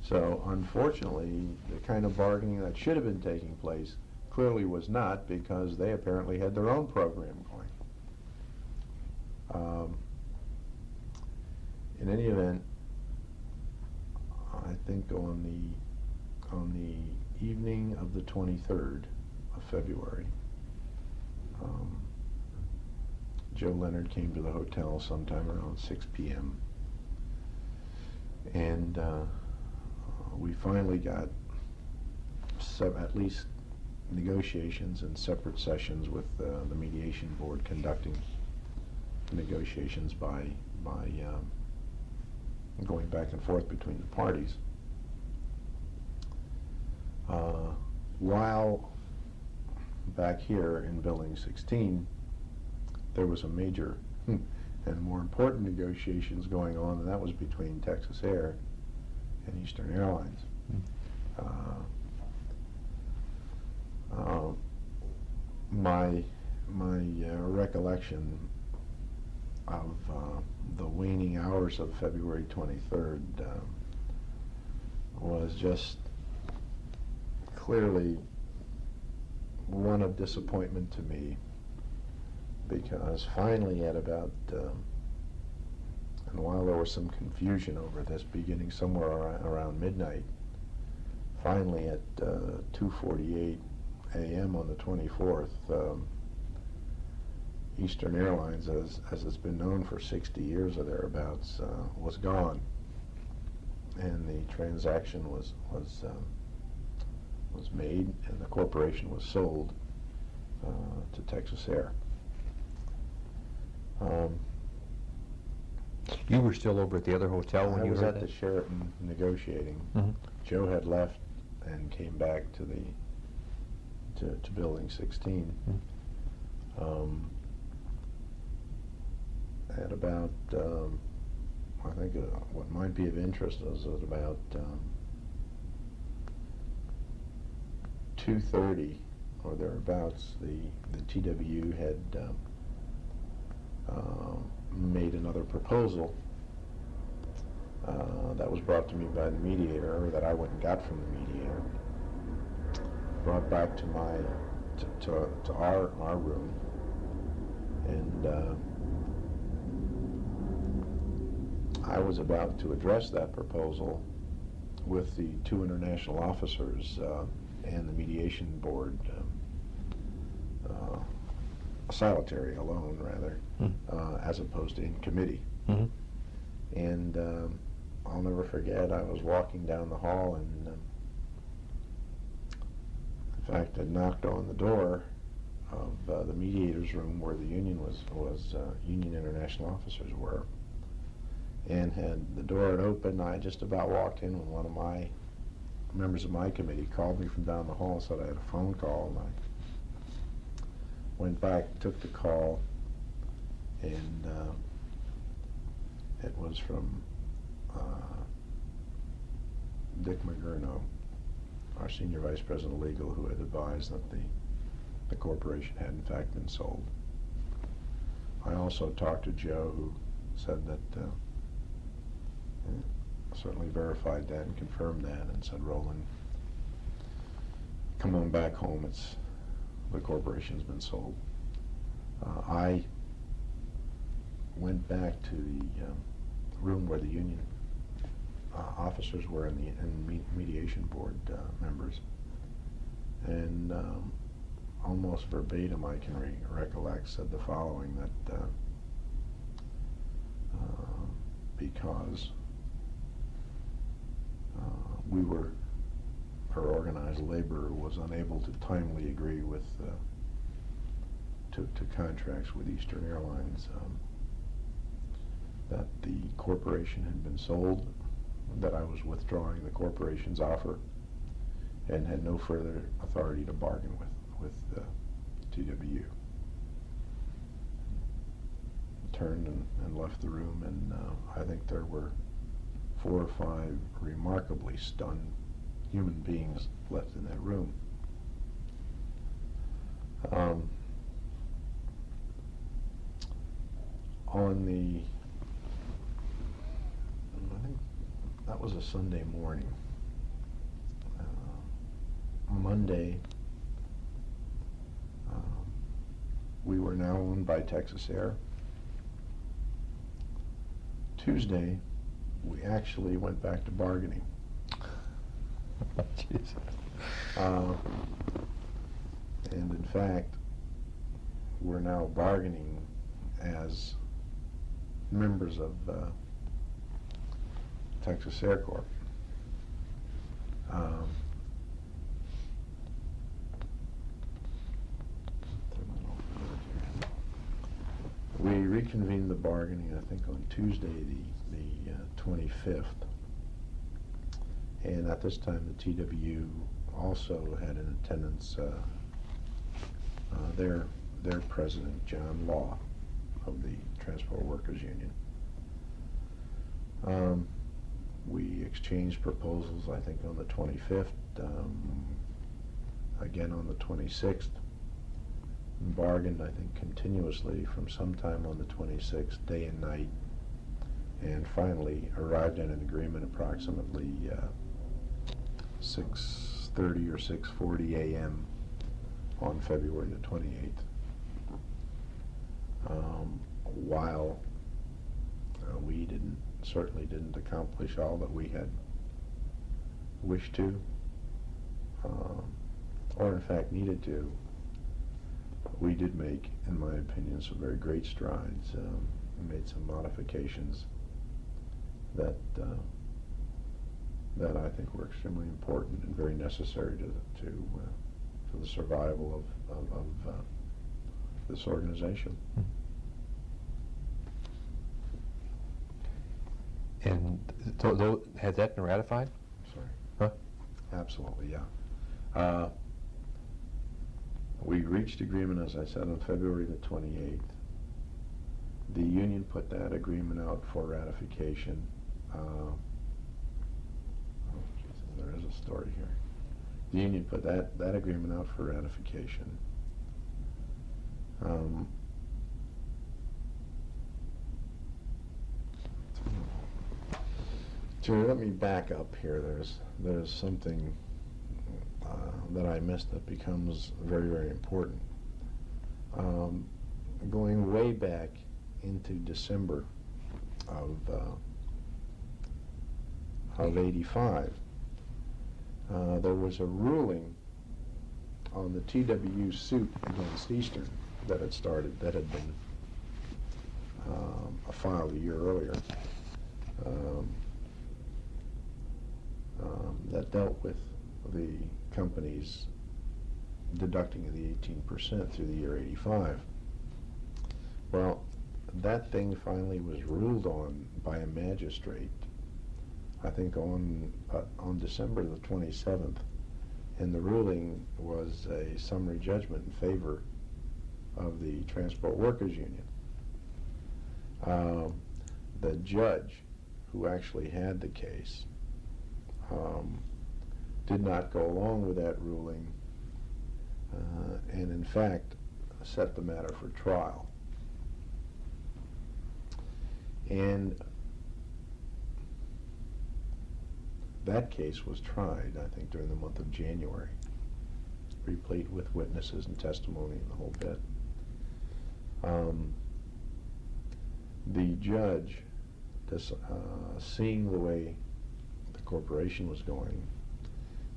So unfortunately, the kind of bargaining that should have been taking place clearly was not, because they apparently had their own program going. In any event, I think on the evening of the 23rd of February, Joe Leonard came to the hotel sometime around 6 p.m. and we finally got at least negotiations and separate sessions with the mediation board conducting negotiations by going back and forth between the parties. While back here in Building 16, there was a major and more important negotiations going on, and that was between Texas Air and Eastern Airlines. My recollection of the waning hours of February 23rd was just clearly one of disappointment to me, because finally at about, and while there was some confusion over this beginning somewhere around midnight, finally at 2:48 a.m. on the 24th, Eastern Airlines, as it's been known for 60 years or thereabouts, was gone, and the transaction was made, and the corporation was sold to Texas Air. You were still over at the other hotel when I you was heard at the that? Sheraton negotiating. Mm-hmm. Joe had left and came back to Building 16. Mm-hmm. At about, I think what might be of interest is at about 2:30 or thereabouts, the TWU had made another proposal that was brought to me by the mediator, or that I went and got from the mediator, brought back to our room, and I was about to address that proposal with the two international officers and the mediation board, solitary, alone rather, as opposed to in committee. Mm-hmm. And I'll never forget, I was walking down the hall, and in fact, I knocked on the door of the mediator's room where the union union international officers were, and had the door had opened. I just about walked in when one of my members of my committee called me from down the hall and said I had a phone call, and I went back, took the call, and it was from Dick Magurno, our senior vice president of legal, who had advised that the corporation had in fact been sold. I also talked to Joe, who said that certainly verified that and confirmed that, and said, "Roland, come on back home. The corporation's been sold." I went back to the room where the union officers were and the mediation board members, and almost verbatim I can recollect said the following, that because her organized labor was unable to timely agree with to contracts with Eastern Airlines, that the corporation had been sold, that I was withdrawing the corporation's offer, and had no further authority to bargain with TWU. turned and left the room, and I think there were 4 or 5 remarkably stunned human beings left in that room. On the, I think that was a Sunday morning. Monday, we were now owned by Texas Air. Tuesday, we actually went back to bargaining. Jeez. And in fact, we're now bargaining as members of Texas Air Corp. We reconvened the bargaining, I think, on Tuesday, the 25th. And at this time, the TWU also had in attendance their president, John Law, of the Transport Workers Union. We exchanged proposals, I think, on the 25th, again on the 26th, and bargained, I think, continuously from sometime on the 26th, day and night, and finally arrived at an agreement approximately 6:30 or 6:40 a.m. on February the 28th. While we certainly didn't accomplish all that we had wished to, or in fact needed to, we did make, in my opinion, some very great strides. We made some modifications that I think were extremely important and very necessary to the survival of this organization. And has that been ratified? Sorry. Huh? Absolutely, yeah. We reached agreement, as I said, on February the 28th. The union put that agreement out for ratification. There is a story here. The union put that agreement out for ratification. Jerry, let me back up here. There's something that I missed that becomes very, very important. Going way back into December of '85, there was a ruling on the TWU suit against Eastern that had been filed a year earlier, that dealt with the companies deducting the 18% through the year '85. Well, that thing finally was ruled on by a magistrate, I think on December the 27th, and the ruling was a summary judgment in favor of the Transport Workers Union. The judge who actually had the case did not go along with that ruling, and in fact set the matter for trial. And that case was tried, I think, during the month of January, replete with witnesses and testimony and the whole bit. The judge, seeing the way the corporation was going,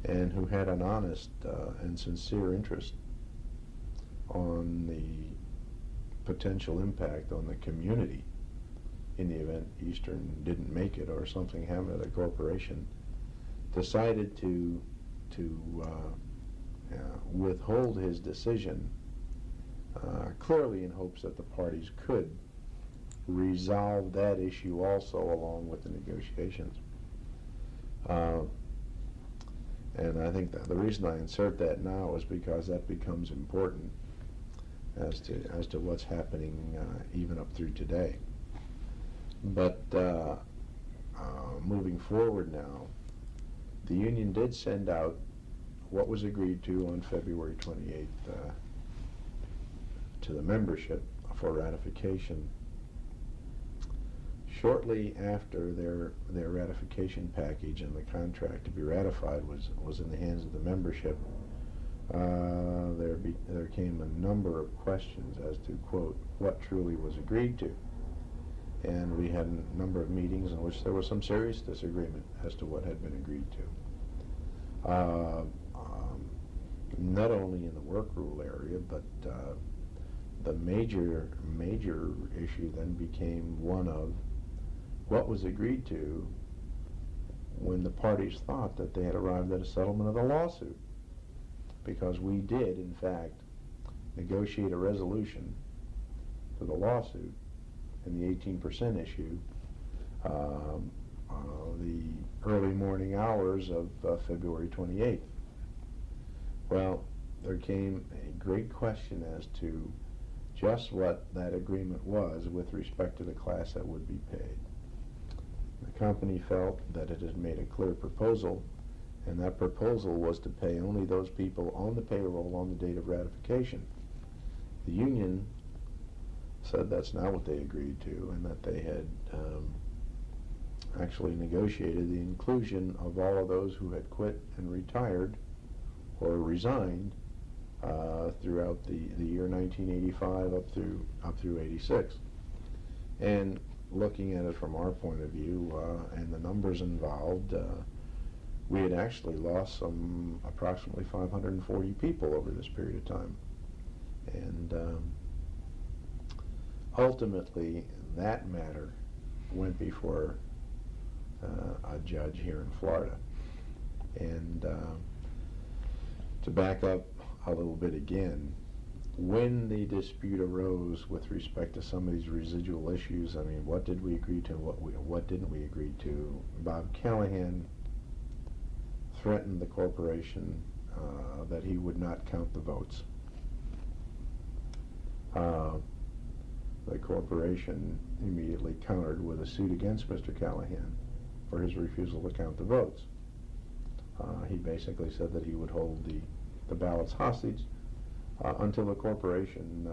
and who had an honest and sincere interest on the potential impact on the community in the event Eastern didn't make it or something happened to the corporation, decided to withhold his decision, clearly in hopes that the parties could resolve that issue also along with the negotiations. And I think that the reason I insert that now is because that becomes important as to what's happening even up through today. But moving forward now, the union did send out what was agreed to on February 28th to the membership for ratification. Shortly after their ratification package and the contract to be ratified was in the hands of the membership, there came a number of questions as to, quote, what truly was agreed to. And we had a number of meetings in which there was some serious disagreement as to what had been agreed to. Not only in the work rule area, but the major issue then became one of what was agreed to when the parties thought that they had arrived at a settlement of the lawsuit. Because we did, in fact, negotiate a resolution to the lawsuit in the 18% issue the early morning hours of February 28th. Well, there came a great question as to just what that agreement was with respect to the class that would be paid. The company felt that it had made a clear proposal, and that proposal was to pay only those people on the payroll on the date of ratification. The union said that's not what they agreed to, and that they had actually negotiated the inclusion of all of those who had quit and retired or resigned throughout the year 1985 up through 86. And looking at it from our point of view and the numbers involved, we had actually lost approximately 540 people over this period of time. And ultimately, that matter went before a judge here in Florida. And to back up a little bit again, when the dispute arose with respect to some of these residual issues, I mean, what did we agree to and what didn't we agree to? Bob Callahan threatened the corporation that he would not count the votes. The corporation immediately countered with a suit against Mr. Callahan for his refusal to count the votes. He basically said that he would hold the ballots hostage until the corporation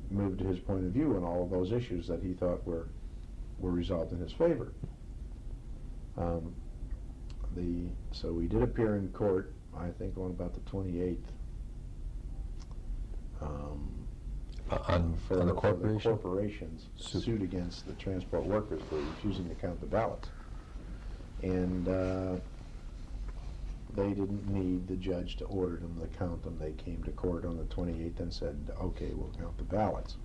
moved to his point of view on all of those issues that he thought were resolved in his favor. So we did appear in court, I think on about the 28th. For the corporation? The corporation's suit against the transport workers for refusing to count the ballots. And they didn't need the judge to order them to count them. They came to court on the 28th and said, okay, we'll count the ballots.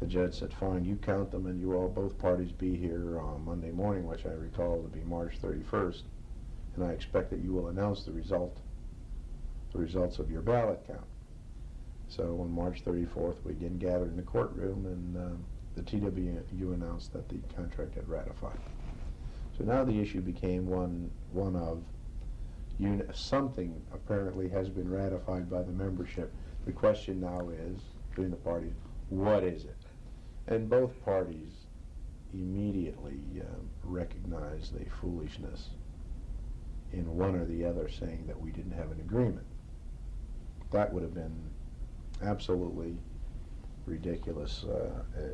The judge said, fine, you count them, and you all, both parties, be here on Monday morning, which I recall to be March 31st, and I expect that you will announce the results of your ballot count. So on March 34th, we again gathered in the courtroom, and the TWU announced that the contract had ratified. So now the issue became one of something apparently has been ratified by the membership. The question now is, between the parties, what is it? And both parties immediately recognized the foolishness in one or the other saying that we didn't have an agreement. That would have been absolutely ridiculous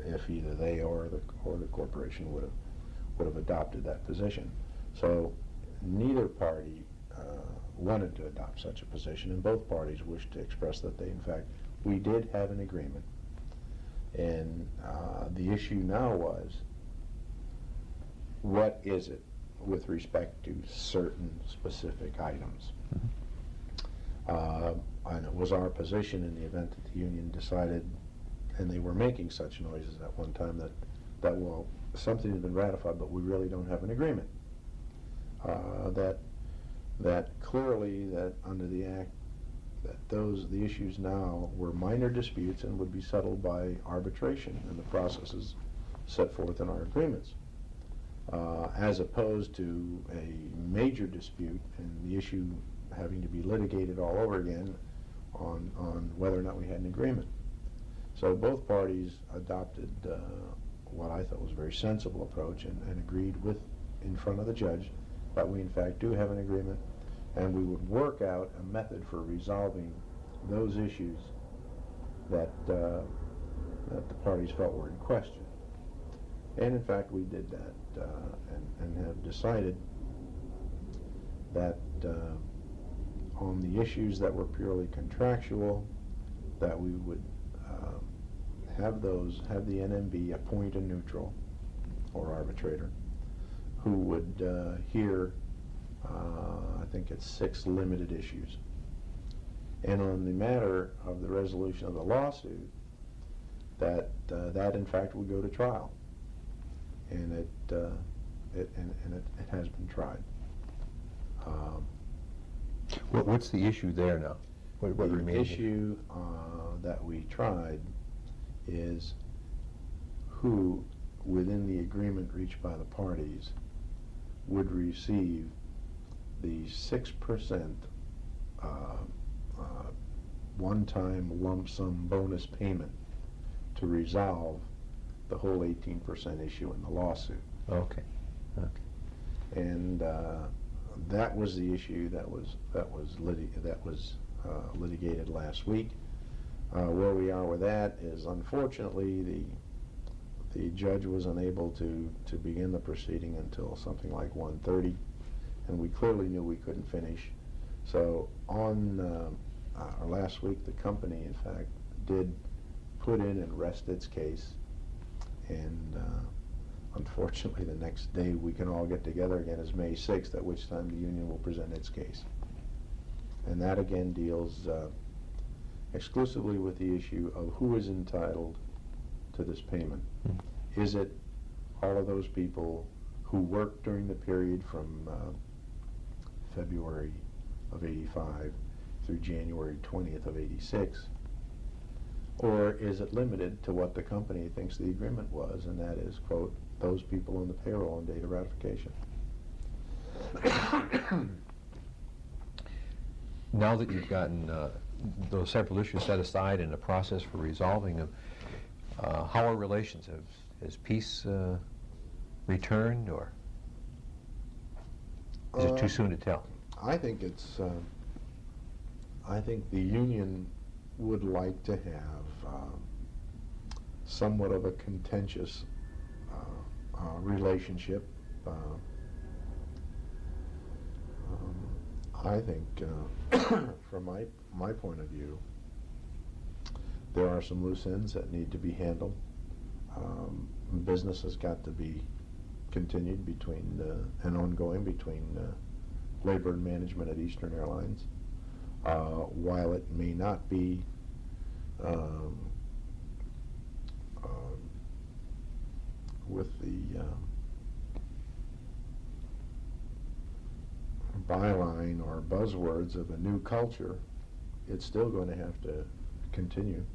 if either they or the corporation would have adopted that position. So neither party wanted to adopt such a position, and both parties wished to express that we did have an agreement. And the issue now was, what is it with respect to certain specific items? And it was our position in the event that the union decided, and they were making such noises at one time, that well, something has been ratified, but we really don't have an agreement. That clearly, that under the Act, that the issues now were minor disputes and would be settled by arbitration and the processes set forth in our agreements, as opposed to a major dispute and the issue having to be litigated all over again on whether or not we had an agreement. So both parties adopted what I thought was a very sensible approach and agreed with in front of the judge that we in fact do have an agreement, and we would work out a method for resolving those issues that the parties felt were in question. And in fact we did that and have decided that on the issues that were purely contractual, that we would have the NMB appoint a neutral or arbitrator who would hear, I think it's 6 limited issues. And on the matter of the resolution of the lawsuit, that in fact would go to trial, and it has been tried. What's the issue there now? What The remains? issue that we tried is who, within the agreement reached by the parties, would receive the 6% one-time lump sum bonus payment to resolve the whole 18% issue in the lawsuit. Okay. Okay. And that was the issue that was litigated last week. Where we are with that is, unfortunately, the judge was unable to begin the proceeding until something like 1:30, and we clearly knew we couldn't finish. So on last week, the company, in fact, did put in and rest its case, and unfortunately, the next day we can all get together again is May 6th, at which time the union will present its case. And that again deals exclusively with the issue of who is entitled to this payment. Is it all of those people who worked during the period from February of '85 through January 20th of '86? Or is it limited to what the company thinks the agreement was, and that is, quote, those people on the payroll on date of ratification? Now that you've gotten those several issues set aside and the process for resolving them, how are relations? Has peace returned, or is it too soon to tell? I think it's. I think the union would like to have somewhat of a contentious relationship. I think, from my point of view, there are some loose ends that need to be handled. Business has got to be continued and ongoing between labor and management at Eastern Airlines. While it may not be with the byline or buzzwords of a new culture, it's still going to have to continue.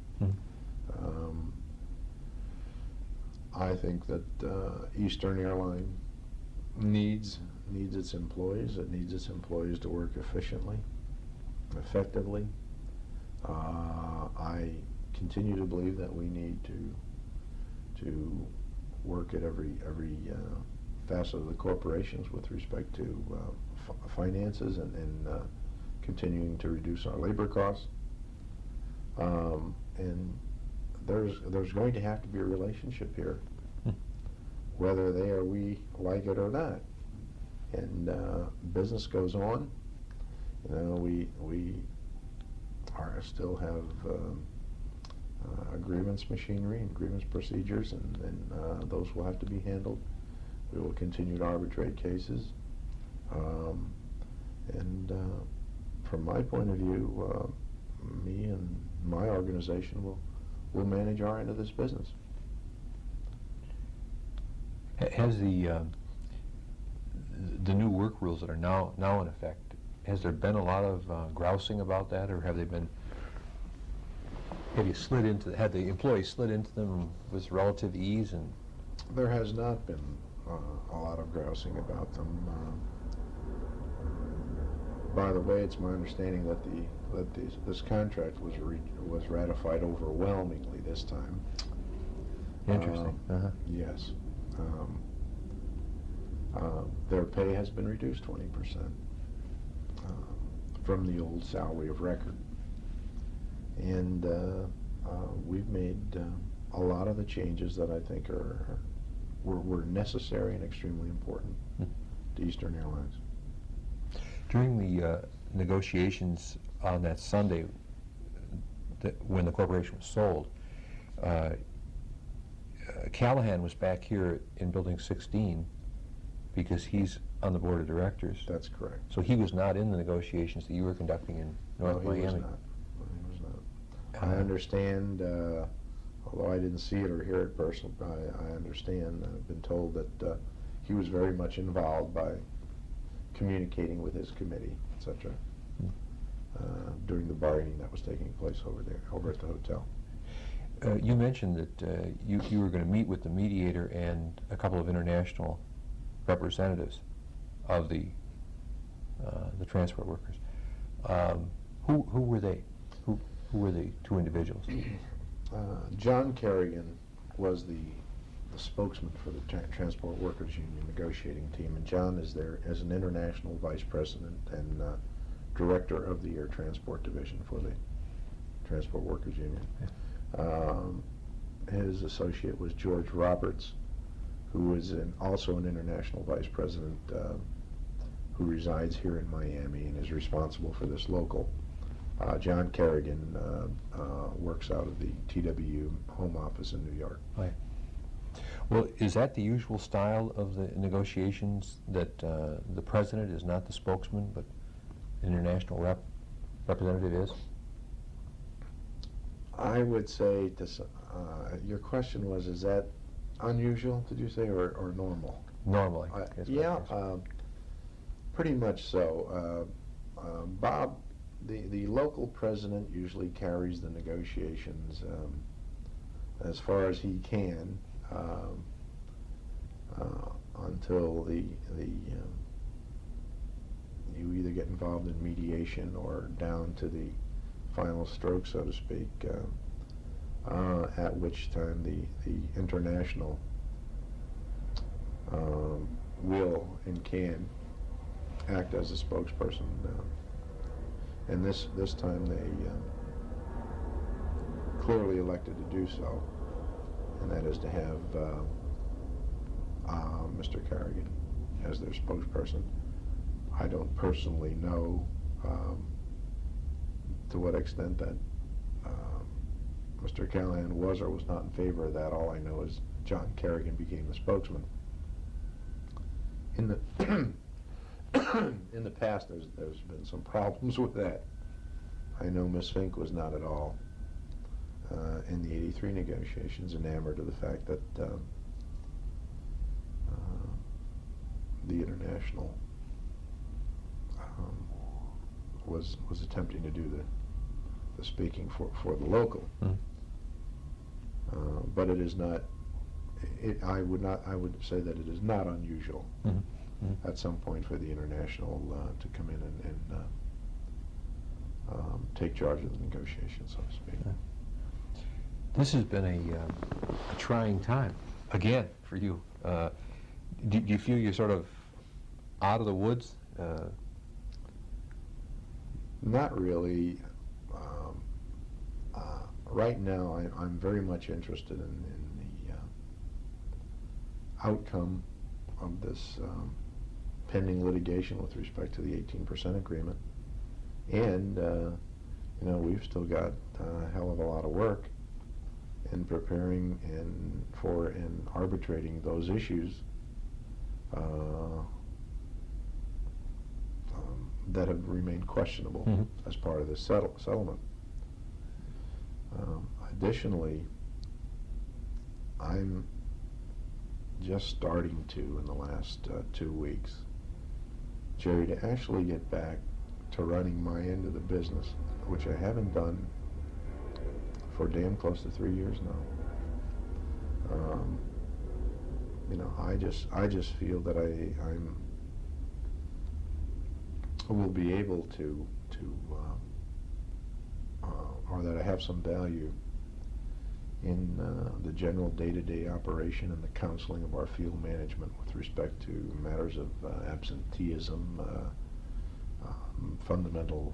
I think that Eastern Airline needs its employees. It needs its employees to work efficiently, effectively. I continue to believe that we need to work at every facet of the corporations with respect to finances and continuing to reduce our labor costs. And there's going to have to be a relationship here, whether they or we like it or not. And business goes on. You know, we still have grievance machinery and grievance procedures, and those will have to be handled. We will continue to arbitrate cases. And from my point of view, me and my organization will manage our end of this business. Has the new work rules that are now in effect, has there been a lot of grousing about that, or have the employees slid into them with relative ease? And there has not been a lot of grousing about them. By the way, it's my understanding that this contract was ratified overwhelmingly this time. Interesting. Yes. Their pay has been reduced 20% from the old salary of record. And we've made a lot of the changes that I think were necessary and extremely important to Eastern Airlines. During the negotiations on that Sunday, when the corporation was sold, Callahan was back here in Building 16 because he's on the board of directors. That's correct. So he was not in the negotiations that you were conducting in North Miami. He was not. No, he was not. I understand, although I didn't see it or hear it personally, I understand, I've been told that he was very much involved by communicating with his committee, etc., during the bargaining that was taking place over at the hotel. You mentioned that you were going to meet with the mediator and a couple of international representatives of the transport workers. Who were they? Who were the two individuals? John Kerrigan was the spokesman for the Transport Workers Union negotiating team, and John is there as an international vice president and director of the Air Transport Division for the Transport Workers Union. His associate was George Roberts, who is also an international vice president who resides here in Miami and is responsible for this local. John Kerrigan works out of the TWU home office in New York. Right. Well, is that the usual style of the negotiations, that the president is not the spokesman, but an international representative is? I would say, your question was, is that unusual, did you say, or normal? Normally. Yeah, pretty much so. Bob, the local president usually carries the negotiations as far as he can until you either get involved in mediation or down to the final stroke, so to speak, at which time the international will and can act as a spokesperson. And this time they clearly elected to do so, and that is to have Mr. Kerrigan as their spokesperson. I don't personally know to what extent that Mr. Callahan was or was not in favor of that. All I know is John Kerrigan became the spokesman. In the in the past, there's been some problems with that. I know Ms. Fink was not at all in the '83 negotiations enamored of the fact that the international was attempting to do the speaking for the local. But it is not. I would say that it is not unusual at some point for the international to come in and take charge of the negotiations, so to speak. This has been a trying time, again, for you. Do you feel you're sort of out of the woods? Not really. Right now, I'm very much interested in the outcome of this pending litigation with respect to the 18% agreement. And, we've still got a hell of a lot of work in preparing for and arbitrating those issues that have remained questionable as part of this settlement. Additionally, I'm just starting to, in the last 2 weeks, Jerry, to actually get back to running my end of the business, which I haven't done for damn close to 3 years now. I just feel that will be able to or that have some value in the general day-to-day operation and the counseling of our field management with respect to matters of absenteeism, fundamental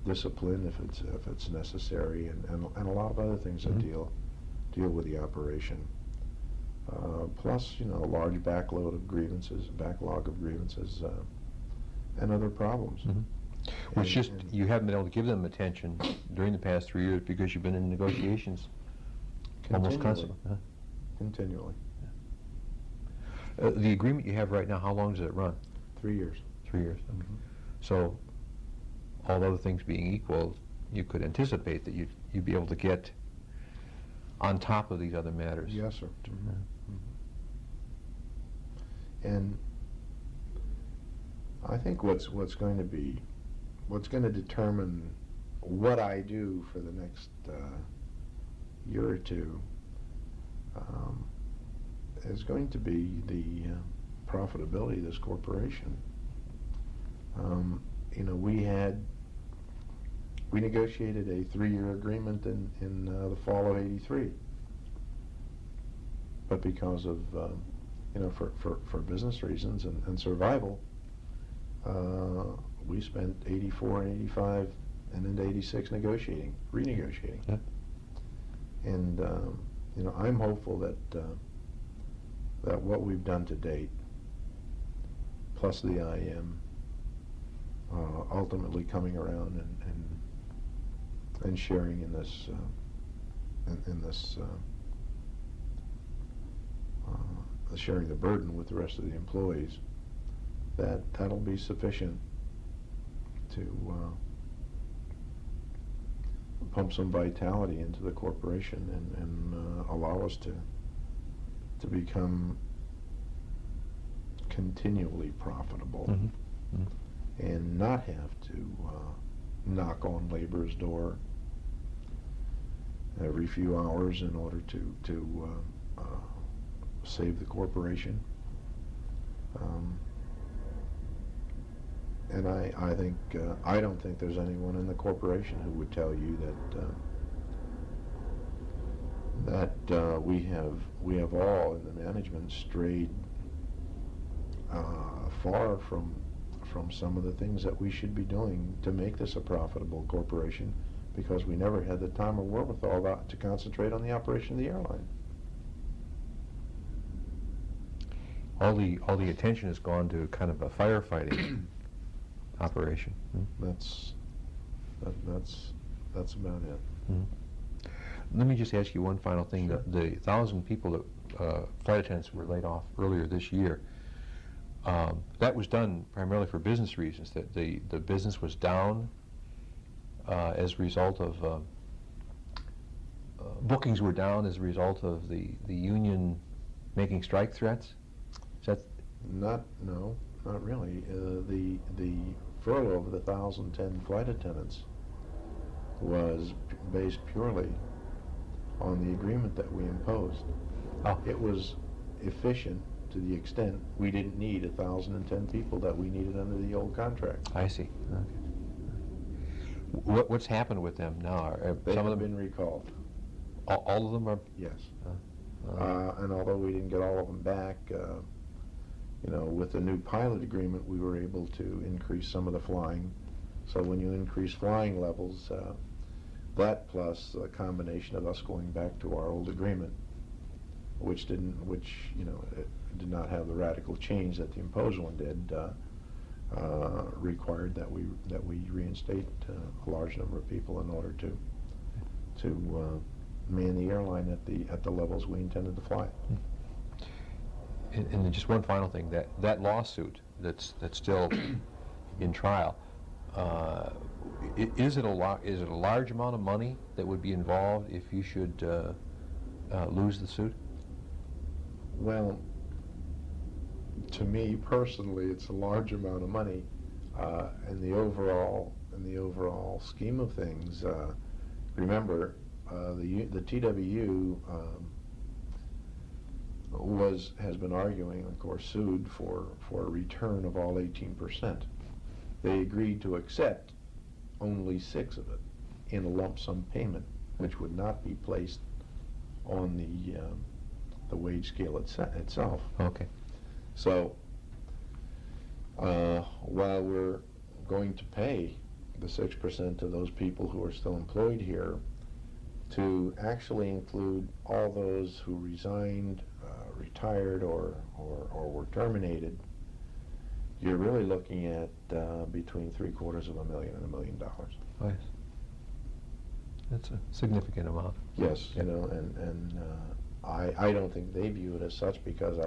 discipline if it's necessary, and a lot of other things that deal with the operation. Plus, a large backlog of grievances, and other problems. Well, it's just you haven't been able to give them attention during the past 3 years because you've been in negotiations almost constantly. Continually. The agreement you have right now, how long does it run? 3 years. 3 years. Okay. So, all other things being equal, you could anticipate that you'd be able to get on top of these other matters. Yes, sir. And I think what's going to determine what I do for the next year or two is going to be the profitability of this corporation. We negotiated a 3-year agreement in the fall of '83, but because of for business reasons and survival, we spent '84 and '85 and into '86 renegotiating. Yeah. And I'm hopeful that what we've done to date, plus the IM, ultimately coming around and sharing in this sharing the burden with the rest of the employees, that'll be sufficient to pump some vitality into the corporation and allow us to become continually profitable and not have to knock on labor's door every few hours in order to save the corporation. And I think I don't think there's anyone in the corporation who would tell you that we have all in the management strayed far from some of the things that we should be doing to make this a profitable corporation, because we never had the time or wherewithal to concentrate on the operation of the airline. All the attention has gone to kind of a firefighting operation. That's about it. Let me just ask you one final thing. Sure. The 1,000 people that flight attendants were laid off earlier this year, that was done primarily for business reasons. That the business was down as a result of bookings were down as a result of the union making strike threats. Is that Not really. The furlough of the 1,010 flight attendants was based purely on the agreement that we imposed. Oh. It was efficient to the extent we didn't need 1,010 people that we needed under the old contract. I see. Okay. What's happened with them now? They Some have of them, been recalled. all of them are. Yes. And although we didn't get all of them back, with the new pilot agreement, we were able to increase some of the flying. So when you increase flying levels, that plus a combination of us going back to our old agreement, which it did not have the radical change that the imposed one did, required that we reinstate a large number of people in order to man the airline at the levels we intended to fly. And then just one final thing, that lawsuit that's still in trial, is it a large amount of money that would be involved if you should lose the suit? Well, to me personally, it's a large amount of money. In the overall scheme of things, remember, the TWU has been arguing, of course, sued for a return of all 18%. they agreed to accept only 6 of it in a lump sum payment, which would not be placed on the wage scale itself. Okay. So while we're going to pay the 6% to those people who are still employed here, to actually include all those who resigned, retired, or were terminated, you're really looking at between $750,000 and $1 million. Nice. That's a significant amount. Yes, you know, and I don't think they view it as such, because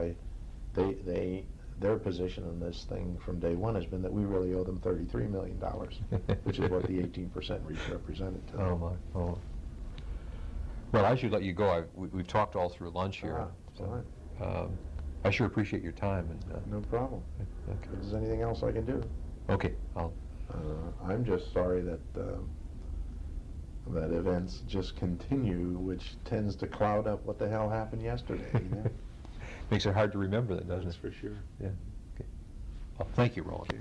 their position in this thing from day one has been that we really owe them $33 million, which is what the 18% represented to them. Oh my. Oh. Well, I should let you go. We've talked all through lunch here. All right. I sure appreciate your time. And No problem. okay. If there's anything else I can do. Okay. I'm just sorry that that events just continue, which tends to cloud up what the hell happened yesterday. You know? Makes it hard to remember that, doesn't That's it? for sure. Yeah. Okay. Well, thank you, Roland. Okay.